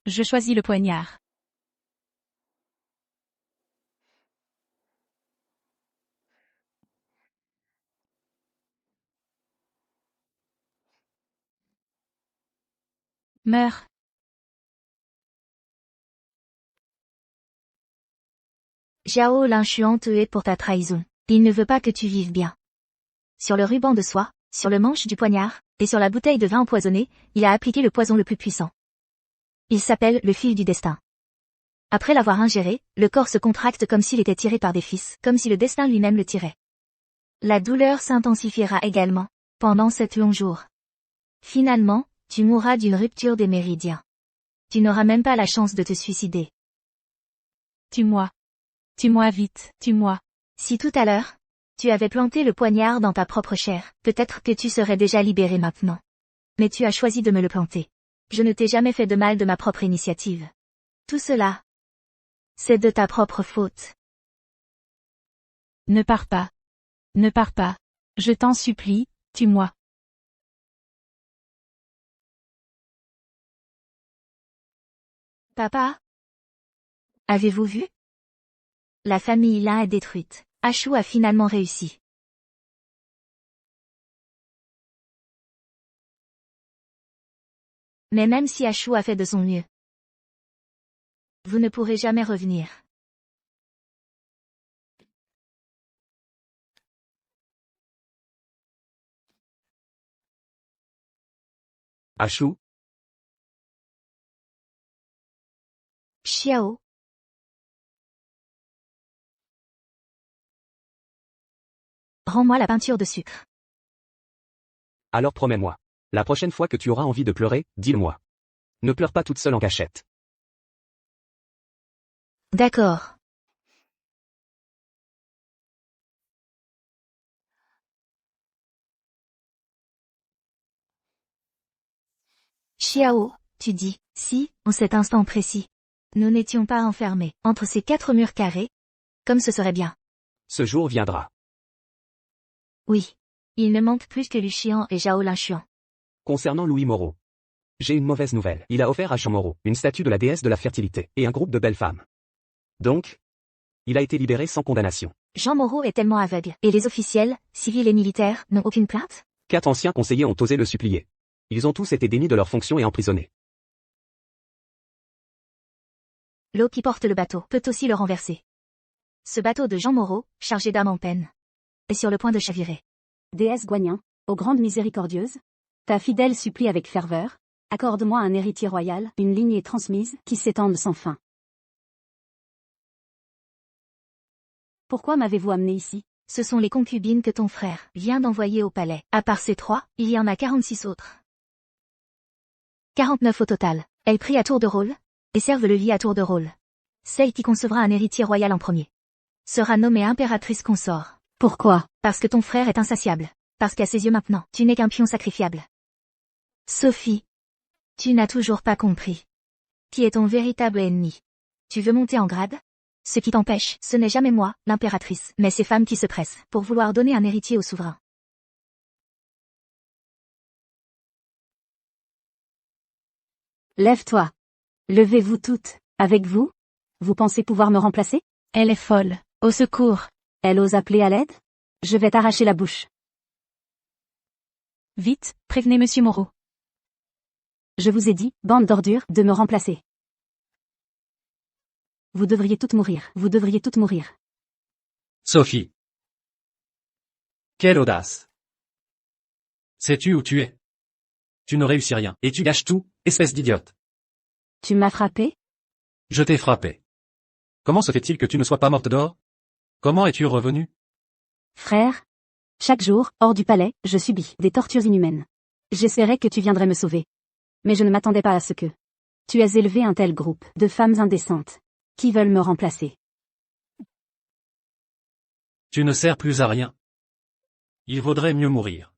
Je choisis le poignard. Meurs. Zhao Linshuan te hait pour ta trahison. Il ne veut pas que tu vives bien. Sur le ruban de soie, sur le manche du poignard, et sur la bouteille de vin empoisonné, il a appliqué le poison le plus puissant. Il s'appelle le fil du destin. Après l'avoir ingéré, le corps se contracte comme s'il était tiré par des fils, comme si le destin lui-même le tirait. La douleur s'intensifiera également, pendant 7 longs jours. Finalement, tu mourras d'une rupture des méridiens. Tu n'auras même pas la chance de te suicider. Tue-moi. Tue-moi vite, tue-moi. Si tout à l'heure, tu avais planté le poignard dans ta propre chair, peut-être que tu serais déjà libéré maintenant. Mais tu as choisi de me le planter. Je ne t'ai jamais fait de mal de ma propre initiative. Tout cela, c'est de ta propre faute. Ne pars pas. Ne pars pas. Je t'en supplie, tue-moi. Papa? Avez-vous vu? La famille Lin est détruite. Ashou a finalement réussi. Mais même si Ashou a fait de son mieux, vous ne pourrez jamais revenir. Ashou? Xiao. Rends-moi la peinture de sucre. Alors promets-moi. La prochaine fois que tu auras envie de pleurer, dis-le-moi. Ne pleure pas toute seule en cachette. D'accord. Xiao, tu dis, si, en cet instant précis, nous n'étions pas enfermés entre ces 4 murs carrés, comme ce serait bien. Ce jour viendra. Oui. Il ne manque plus que Luxian et Zhao Linshuan. Concernant Louis Moreau. J'ai une mauvaise nouvelle. Il a offert à Jean Moreau une statue de la déesse de la fertilité et un groupe de belles femmes. Donc, il a été libéré sans condamnation. Jean Moreau est tellement aveugle. Et les officiels, civils et militaires, n'ont aucune plainte? 4 anciens conseillers ont osé le supplier. Ils ont tous été démis de leurs fonctions et emprisonnés. L'eau qui porte le bateau peut aussi le renverser. Ce bateau de Jean Moreau, chargé d'âmes en peine, est sur le point de chavirer. Déesse Guanyin, ô grande miséricordieuse, ta fidèle supplie avec ferveur, accorde-moi un héritier royal, une lignée transmise, qui s'étende sans fin. Pourquoi m'avez-vous amené ici? Ce sont les concubines que ton frère vient d'envoyer au palais. À part ces 3, il y en a 46 autres. 49 au total. Elles prient à tour de rôle, et servent le lit à tour de rôle. celle qui concevra un héritier royal en premier, sera nommée impératrice consort. Pourquoi? Parce que ton frère est insatiable. Parce qu'à ses yeux maintenant, tu n'es qu'un pion sacrifiable. Sophie, tu n'as toujours pas compris. Qui est ton véritable ennemi? Tu veux monter en grade? Ce qui t'empêche, ce n'est jamais moi, l'impératrice, mais ces femmes qui se pressent, pour vouloir donner un héritier au souverain. Lève-toi. Levez-vous toutes. Avec vous? Vous pensez pouvoir me remplacer? Elle est folle. Au secours. Elle ose appeler à l'aide? Je vais t'arracher la bouche. Vite, prévenez Monsieur Moreau. Je vous ai dit, bande d'ordures, de me remplacer. Vous devriez toutes mourir. Vous devriez toutes mourir. Sophie. Quelle audace. Sais-tu où tu es? Tu ne réussis rien, et tu gâches tout, espèce d'idiote. Tu m'as frappé? Je t'ai frappé. Comment se fait-il que tu ne sois pas morte dehors? Comment es-tu revenu? Frère? Chaque jour, hors du palais, je subis des tortures inhumaines. J'espérais que tu viendrais me sauver. Mais je ne m'attendais pas à ce que tu aies élevé un tel groupe de femmes indécentes qui veulent me remplacer. Tu ne sers plus à rien. Il vaudrait mieux mourir.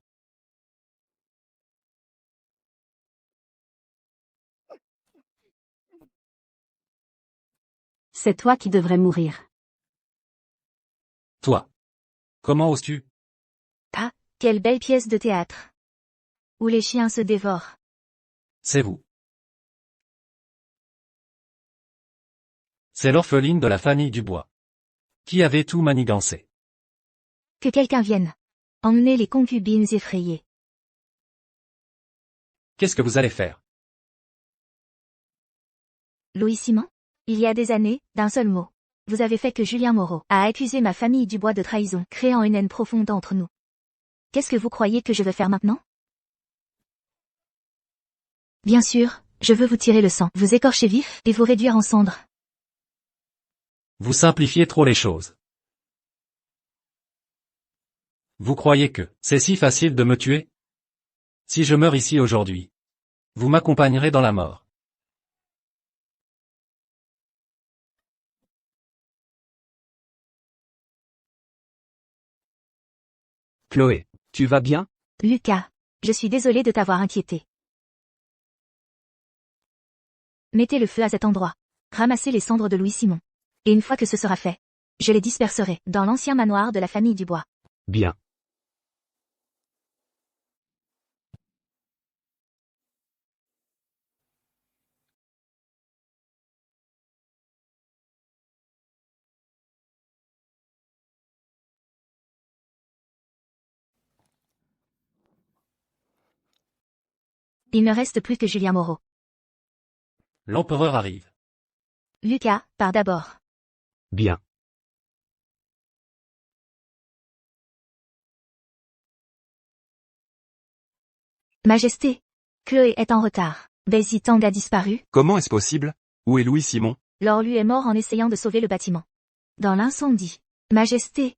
C'est toi qui devrais mourir. Toi. Comment oses-tu? Ah, quelle belle pièce de théâtre. Où les chiens se dévorent. C'est vous. C'est l'orpheline de la famille Dubois. Qui avait tout manigancé. Que quelqu'un vienne. Emmener les concubines effrayées. Qu'est-ce que vous allez faire? Louis Simon? Il y a des années, d'un seul mot. Vous avez fait que Julien Moreau a accusé ma famille Dubois de trahison, créant une haine profonde entre nous. Qu'est-ce que vous croyez que je veux faire maintenant? Bien sûr, je veux vous tirer le sang, vous écorcher vif, et vous réduire en cendres. Vous simplifiez trop les choses. Vous croyez que c'est si facile de me tuer? Si je meurs ici aujourd'hui, vous m'accompagnerez dans la mort. Chloé, tu vas bien? Lucas, je suis désolée de t'avoir inquiété. Mettez le feu à cet endroit. Ramassez les cendres de Louis Simon. Et une fois que ce sera fait, je les disperserai dans l'ancien manoir de la famille Dubois. Bien. Il ne reste plus que Julien Moreau. L'empereur arrive. Lucas, pars d'abord. Bien. Majesté. Chloé est en retard. Basie Tang a disparu. Comment est-ce possible? Où est Louis Simon? Lord Lu est mort en essayant de sauver le bâtiment. Dans l'incendie. Majesté.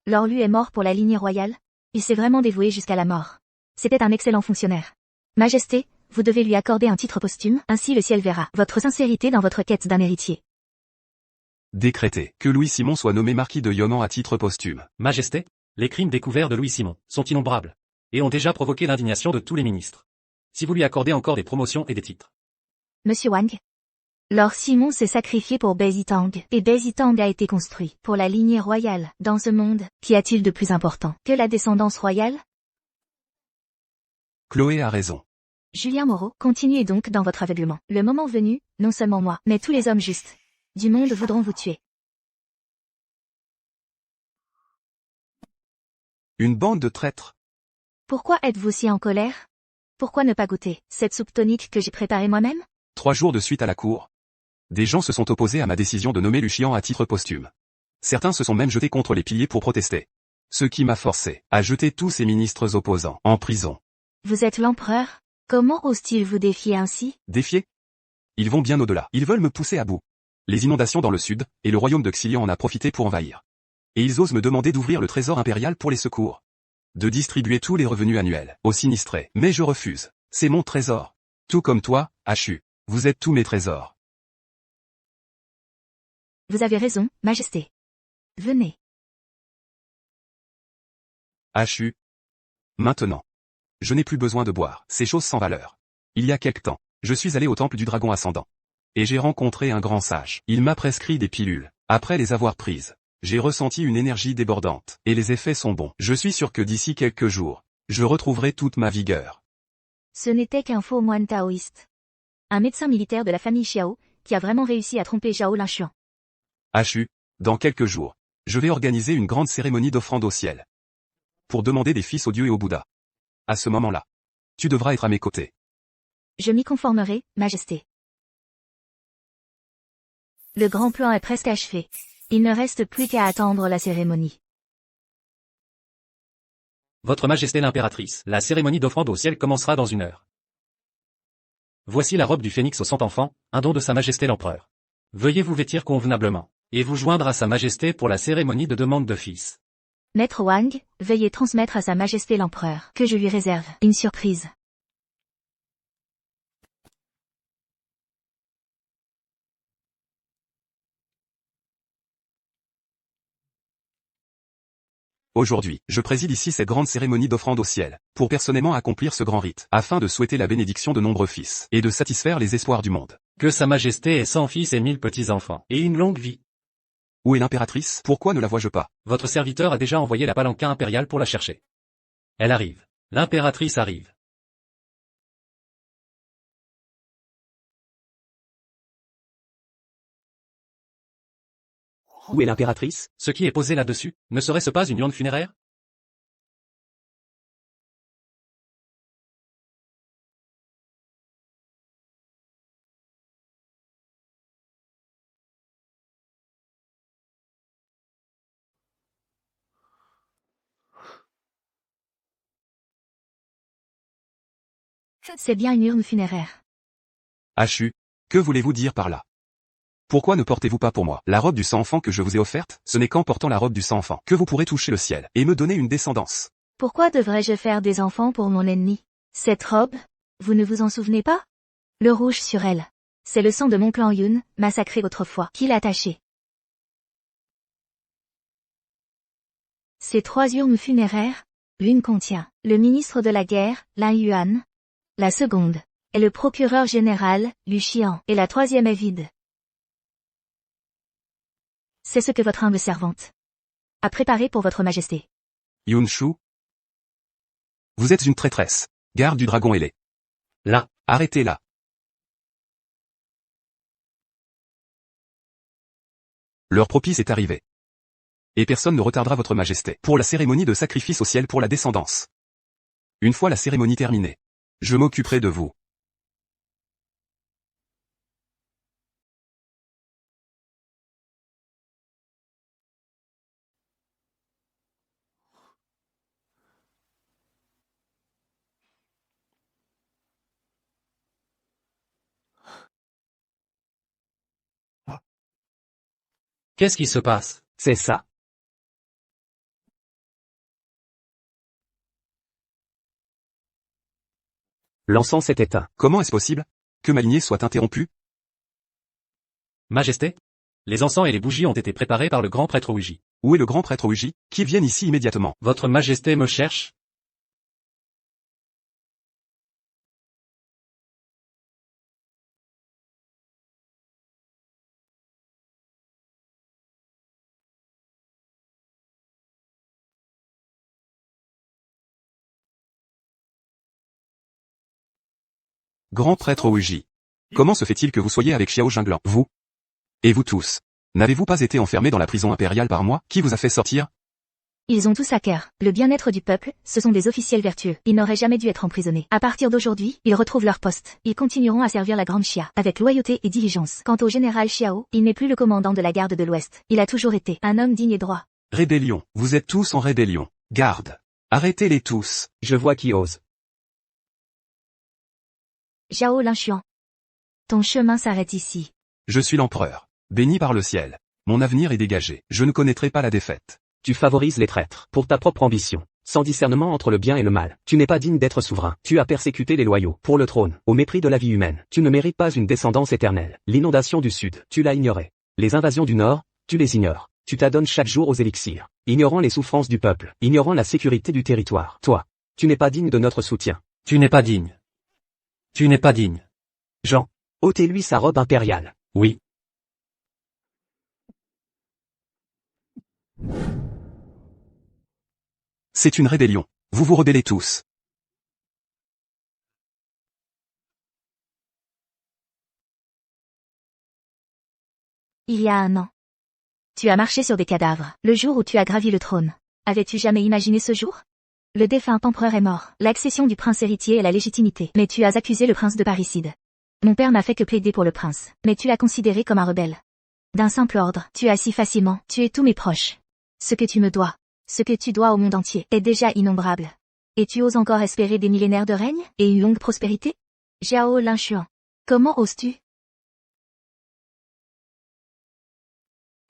Lord Lu est mort pour la lignée royale. Il s'est vraiment dévoué jusqu'à la mort. C'était un excellent fonctionnaire. Majesté, vous devez lui accorder un titre posthume, ainsi le ciel verra votre sincérité dans votre quête d'un héritier. Décrété que Louis Simon soit nommé marquis de Yonan à titre posthume. Majesté, les crimes découverts de Louis Simon sont innombrables, et ont déjà provoqué l'indignation de tous les ministres. Si vous lui accordez encore des promotions et des titres. Monsieur Wang. Lord Simon s'est sacrifié pour Basie Tang, et Basie Tang a été construit pour la lignée royale. Dans ce monde, qu'y a-t-il de plus important que la descendance royale? Chloé a raison. Julien Moreau, continuez donc dans votre aveuglement. Le moment venu, non seulement moi, mais tous les hommes justes du monde voudront vous tuer. Une bande de traîtres. Pourquoi êtes-vous si en colère? Pourquoi ne pas goûter cette soupe tonique que j'ai préparée moi-même? 3 jours de suite à la cour. Des gens se sont opposés à ma décision de nommer Luchian à titre posthume. Certains se sont même jetés contre les piliers pour protester. Ce qui m'a forcé à jeter tous ces ministres opposants en prison. Vous êtes l'empereur? Comment ose-t-il vous défier ainsi? Défier? Ils vont bien au-delà. Ils veulent me pousser à bout. Les inondations dans le sud, et le royaume de Xilian en a profité pour envahir. Et ils osent me demander d'ouvrir le trésor impérial pour les secours. De distribuer tous les revenus annuels aux sinistrés. Mais je refuse. C'est mon trésor. Tout comme toi, Hachu. Vous êtes tous mes trésors. Vous avez raison, Majesté. Venez. Hachu. Maintenant. Je n'ai plus besoin de boire ces choses sans valeur. Il y a quelque temps, je suis allé au temple du dragon ascendant. Et j'ai rencontré un grand sage. Il m'a prescrit des pilules. Après les avoir prises, j'ai ressenti une énergie débordante. Et les effets sont bons. Je suis sûr que d'ici quelques jours, je retrouverai toute ma vigueur. Ce n'était qu'un faux moine taoïste. Un médecin militaire de la famille Xiao, qui a vraiment réussi à tromper Zhao Linshuan. Hachu. Dans quelques jours, je vais organiser une grande cérémonie d'offrande au ciel. Pour demander des fils aux dieux et au Bouddha. À ce moment-là, tu devras être à mes côtés. Je m'y conformerai, Majesté. Le grand plan est presque achevé. Il ne reste plus qu'à attendre la cérémonie. Votre Majesté l'impératrice, la cérémonie d'offrande au ciel commencera dans 1 heure. Voici la robe du phénix aux 100 enfants, un don de Sa Majesté l'Empereur. Veuillez vous vêtir convenablement, et vous joindre à Sa Majesté pour la cérémonie de demande de fils. Maître Wang, veuillez transmettre à Sa Majesté l'Empereur que je lui réserve une surprise. Aujourd'hui, je préside ici cette grande cérémonie d'offrande au ciel, pour personnellement accomplir ce grand rite, afin de souhaiter la bénédiction de nombreux fils, et de satisfaire les espoirs du monde. Que Sa Majesté ait 100 fils et 1000 petits-enfants, et une longue vie. Où est l'impératrice? Pourquoi ne la vois-je pas? Votre serviteur a déjà envoyé la palanquin impériale pour la chercher. Elle arrive. L'impératrice arrive. Où est l'impératrice? Ce qui est posé là-dessus, ne serait-ce pas une urne funéraire? C'est bien une urne funéraire. Hachu. Que voulez-vous dire par là? Pourquoi ne portez-vous pas pour moi la robe du sang enfant que je vous ai offerte? Ce n'est qu'en portant la robe du sang enfant que vous pourrez toucher le ciel, et me donner une descendance. Pourquoi devrais-je faire des enfants pour mon ennemi? Cette robe, vous ne vous en souvenez pas? Le rouge sur elle. C'est le sang de mon clan Yun, massacré autrefois, qui l'a taché. Ces 3 urnes funéraires, l'une contient le ministre de la guerre, Lin Yuan. La seconde est le procureur général, Lu Xian, et la 3e est vide. C'est ce que votre humble servante a préparé pour votre majesté. Yunshu. Vous êtes une traîtresse. Garde du dragon ailé. Là, arrêtez-la. L'heure propice est arrivée. Et personne ne retardera votre majesté pour la cérémonie de sacrifice au ciel pour la descendance. Une fois la cérémonie terminée, je m'occuperai de vous. Qu'est-ce qui se passe? C'est ça. L'encens s'est éteint. Comment est-ce possible que ma lignée soit interrompue? Majesté? Les encens et les bougies ont été préparés par le grand prêtre Ouiji. Où est le grand prêtre Ouiji? Qu'il vienne ici immédiatement. Votre Majesté me cherche? Grand prêtre Ouiji. Comment se fait-il que vous soyez avec Xiao Jinglan, vous? Et vous tous? N'avez-vous pas été enfermés dans la prison impériale par moi? Qui vous a fait sortir? Ils ont tous à cœur le bien-être du peuple, ce sont des officiels vertueux. Ils n'auraient jamais dû être emprisonnés. À partir d'aujourd'hui, ils retrouvent leur poste. Ils continueront à servir la grande Xia, avec loyauté et diligence. Quant au général Xiao, il n'est plus le commandant de la garde de l'Ouest. Il a toujours été un homme digne et droit. Rébellion. Vous êtes tous en rébellion. Garde. Arrêtez-les tous. Je vois qui ose. Zhao Linshuan. Ton chemin s'arrête ici. Je suis l'empereur. Béni par le ciel. Mon avenir est dégagé. Je ne connaîtrai pas la défaite. Tu favorises les traîtres, pour ta propre ambition. Sans discernement entre le bien et le mal. Tu n'es pas digne d'être souverain. Tu as persécuté les loyaux, pour le trône, au mépris de la vie humaine. Tu ne mérites pas une descendance éternelle. L'inondation du Sud, tu l'as ignorée. Les invasions du Nord, tu les ignores. Tu t'adonnes chaque jour aux élixirs, ignorant les souffrances du peuple, ignorant la sécurité du territoire. Toi, tu n'es pas digne de notre soutien. Tu n'es pas digne. Tu n'es pas digne. Jean, ôtez-lui sa robe impériale. Oui. C'est une rébellion. Vous vous rebellez tous. Il y a un an. Tu as marché sur des cadavres, le jour où tu as gravi le trône. Avais-tu jamais imaginé ce jour? Le défunt empereur est mort, l'accession du prince héritier est la légitimité, mais tu as accusé le prince de parricide. Mon père n'a fait que plaider pour le prince, mais tu l'as considéré comme un rebelle. D'un simple ordre, tu as si facilement tué tous mes proches. Ce que tu me dois, ce que tu dois au monde entier, est déjà innombrable. Et tu oses encore espérer des millénaires de règne, et une longue prospérité? Zhao Linshuan. Comment oses-tu?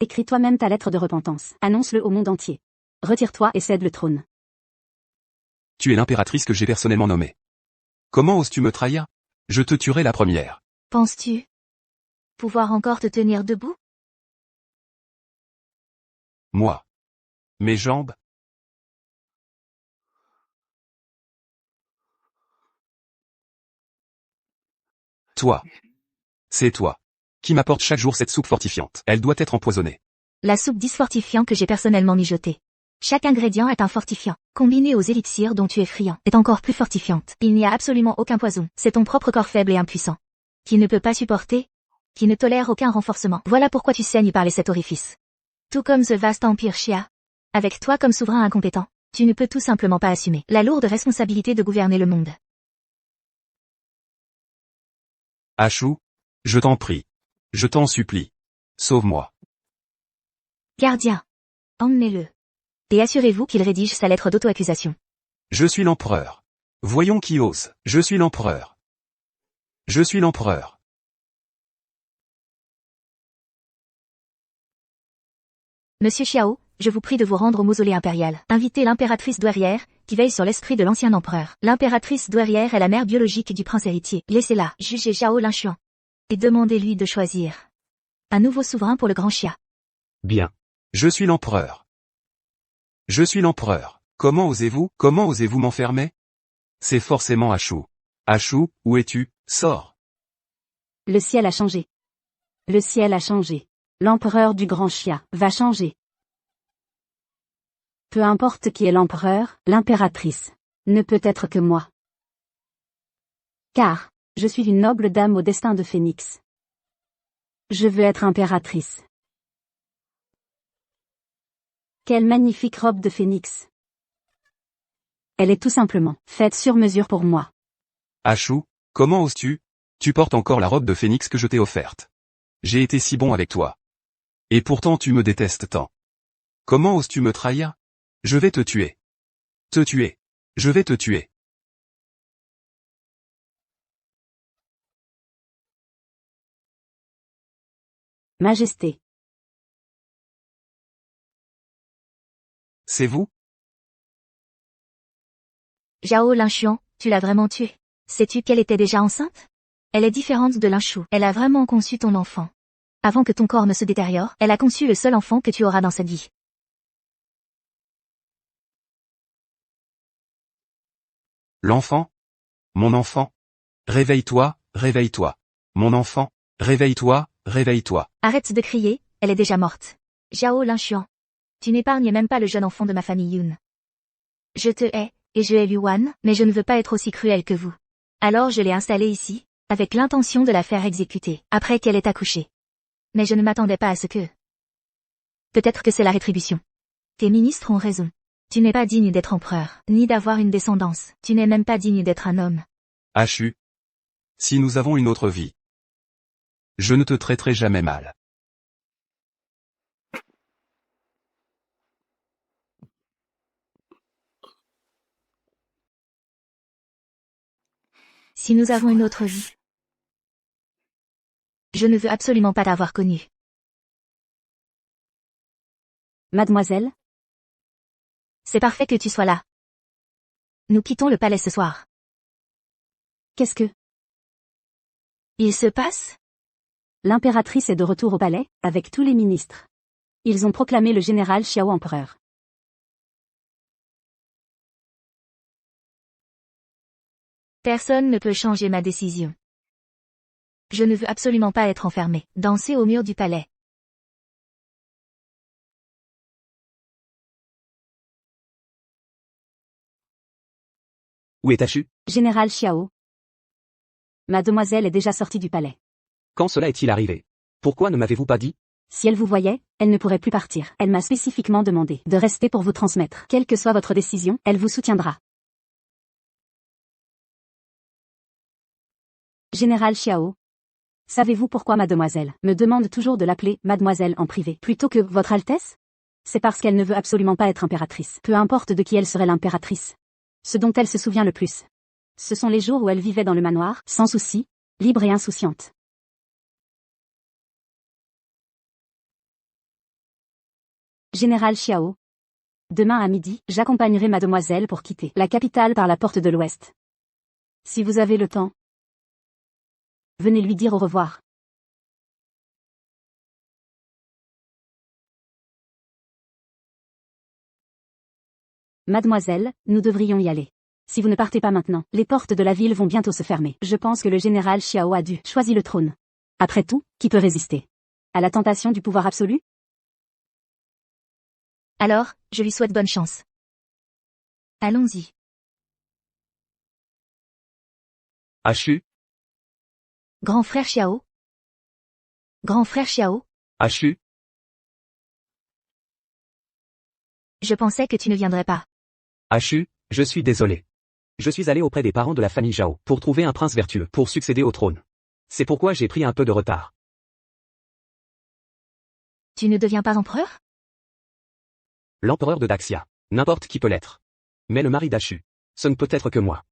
Écris toi-même ta lettre de repentance. Annonce-le au monde entier. Retire-toi et cède le trône. Tu es l'impératrice que j'ai personnellement nommée. Comment oses-tu me trahir? Je te tuerai la première. Penses-tu pouvoir encore te tenir debout? Moi. Mes jambes? Toi. C'est toi. Qui m'apporte chaque jour cette soupe fortifiante. Elle doit être empoisonnée. La soupe disfortifiant que j'ai personnellement mijotée. Chaque ingrédient est un fortifiant. Combiné aux élixirs dont tu es friand, est encore plus fortifiante. Il n'y a absolument aucun poison. C'est ton propre corps faible et impuissant. Qui ne peut pas supporter. Qui ne tolère aucun renforcement. Voilà pourquoi tu saignes par les 7 orifices. Tout comme ce vaste empire Xia. Avec toi comme souverain incompétent, tu ne peux tout simplement pas assumer la lourde responsabilité de gouverner le monde. Ashou, je t'en prie. Je t'en supplie. Sauve-moi. Gardien. Emmenez-le. Et assurez-vous qu'il rédige sa lettre d'auto-accusation. Je suis l'empereur. Voyons qui ose. Je suis l'empereur. Je suis l'empereur. Monsieur Xiao, je vous prie de vous rendre au mausolée impérial. Invitez l'impératrice douairière, qui veille sur l'esprit de l'ancien empereur. L'impératrice douairière est la mère biologique du prince héritier. Laissez-la, jugez Zhao Linshuan. Et demandez-lui de choisir un nouveau souverain pour le grand Xia. Bien. Je suis l'empereur. Je suis l'empereur. Comment osez-vous m'enfermer? C'est forcément Ashou. Ashou, où es-tu? Sors. Le ciel a changé. Le ciel a changé. L'empereur du grand Xia va changer. Peu importe qui est l'empereur, l'impératrice ne peut être que moi. Car, je suis une noble dame au destin de phénix. Je veux être impératrice. Quelle magnifique robe de phénix. Elle est tout simplement faite sur mesure pour moi. Ashou, comment oses-tu? Tu portes encore la robe de phénix que je t'ai offerte. J'ai été si bon avec toi. Et pourtant tu me détestes tant. Comment oses-tu me trahir? Je vais te tuer. Te tuer. Je vais te tuer. Majesté. C'est vous? Zhao Linshuan, tu l'as vraiment tuée. Sais-tu qu'elle était déjà enceinte? Elle est différente de Linshu. Elle a vraiment conçu ton enfant. Avant que ton corps ne se détériore, elle a conçu le seul enfant que tu auras dans cette vie. L'enfant? Mon enfant? Réveille-toi, réveille-toi. Mon enfant? Réveille-toi, réveille-toi. Arrête de crier, elle est déjà morte. Zhao Linshuan. Tu n'épargnes même pas le jeune enfant de ma famille Yun. Je te hais, et je hais Luan, mais je ne veux pas être aussi cruel que vous. Alors je l'ai installée ici, avec l'intention de la faire exécuter, après qu'elle ait accouché. Mais je ne m'attendais pas à ce que... Peut-être que c'est la rétribution. Tes ministres ont raison. Tu n'es pas digne d'être empereur, ni d'avoir une descendance. Tu n'es même pas digne d'être un homme. Ashou. Si nous avons une autre vie, je ne te traiterai jamais mal. Si nous avons une autre vie, je ne veux absolument pas t'avoir connue. Mademoiselle? C'est parfait que tu sois là. Nous quittons le palais ce soir. Qu'est-ce que... Il se passe? L'impératrice est de retour au palais, avec tous les ministres. Ils ont proclamé le général Xiao empereur. Personne ne peut changer ma décision. Je ne veux absolument pas être enfermé. Danser au mur du palais. Où est Achu? Général Xiao. Mademoiselle est déjà sortie du palais. Quand cela est-il arrivé? Pourquoi ne m'avez-vous pas dit? Si elle vous voyait, elle ne pourrait plus partir. Elle m'a spécifiquement demandé de rester pour vous transmettre. Quelle que soit votre décision, elle vous soutiendra. Général Xiao. Savez-vous pourquoi mademoiselle me demande toujours de l'appeler mademoiselle en privé, plutôt que votre Altesse? C'est parce qu'elle ne veut absolument pas être impératrice. Peu importe de qui elle serait l'impératrice. Ce dont elle se souvient le plus. Ce sont les jours où elle vivait dans le manoir, sans souci, libre et insouciante. Général Xiao. Demain à midi, j'accompagnerai mademoiselle pour quitter la capitale par la porte de l'Ouest. Si vous avez le temps, venez lui dire au revoir. Mademoiselle, nous devrions y aller. Si vous ne partez pas maintenant, les portes de la ville vont bientôt se fermer. Je pense que le général Xiao a dû choisir le trône. Après tout, qui peut résister à la tentation du pouvoir absolu? Alors, je lui souhaite bonne chance. Allons-y. Achu? Grand frère Xiao. Grand frère Xiao, Achu? je pensais que tu ne viendrais pas. Achu, je suis désolé. Je suis allé auprès des parents de la famille Zhao pour trouver un prince vertueux pour succéder au trône. C'est pourquoi j'ai pris un peu de retard. Tu ne deviens pas empereur? L'empereur de Daxia. N'importe qui peut l'être. Mais le mari d'Achu. Ce ne peut être que moi.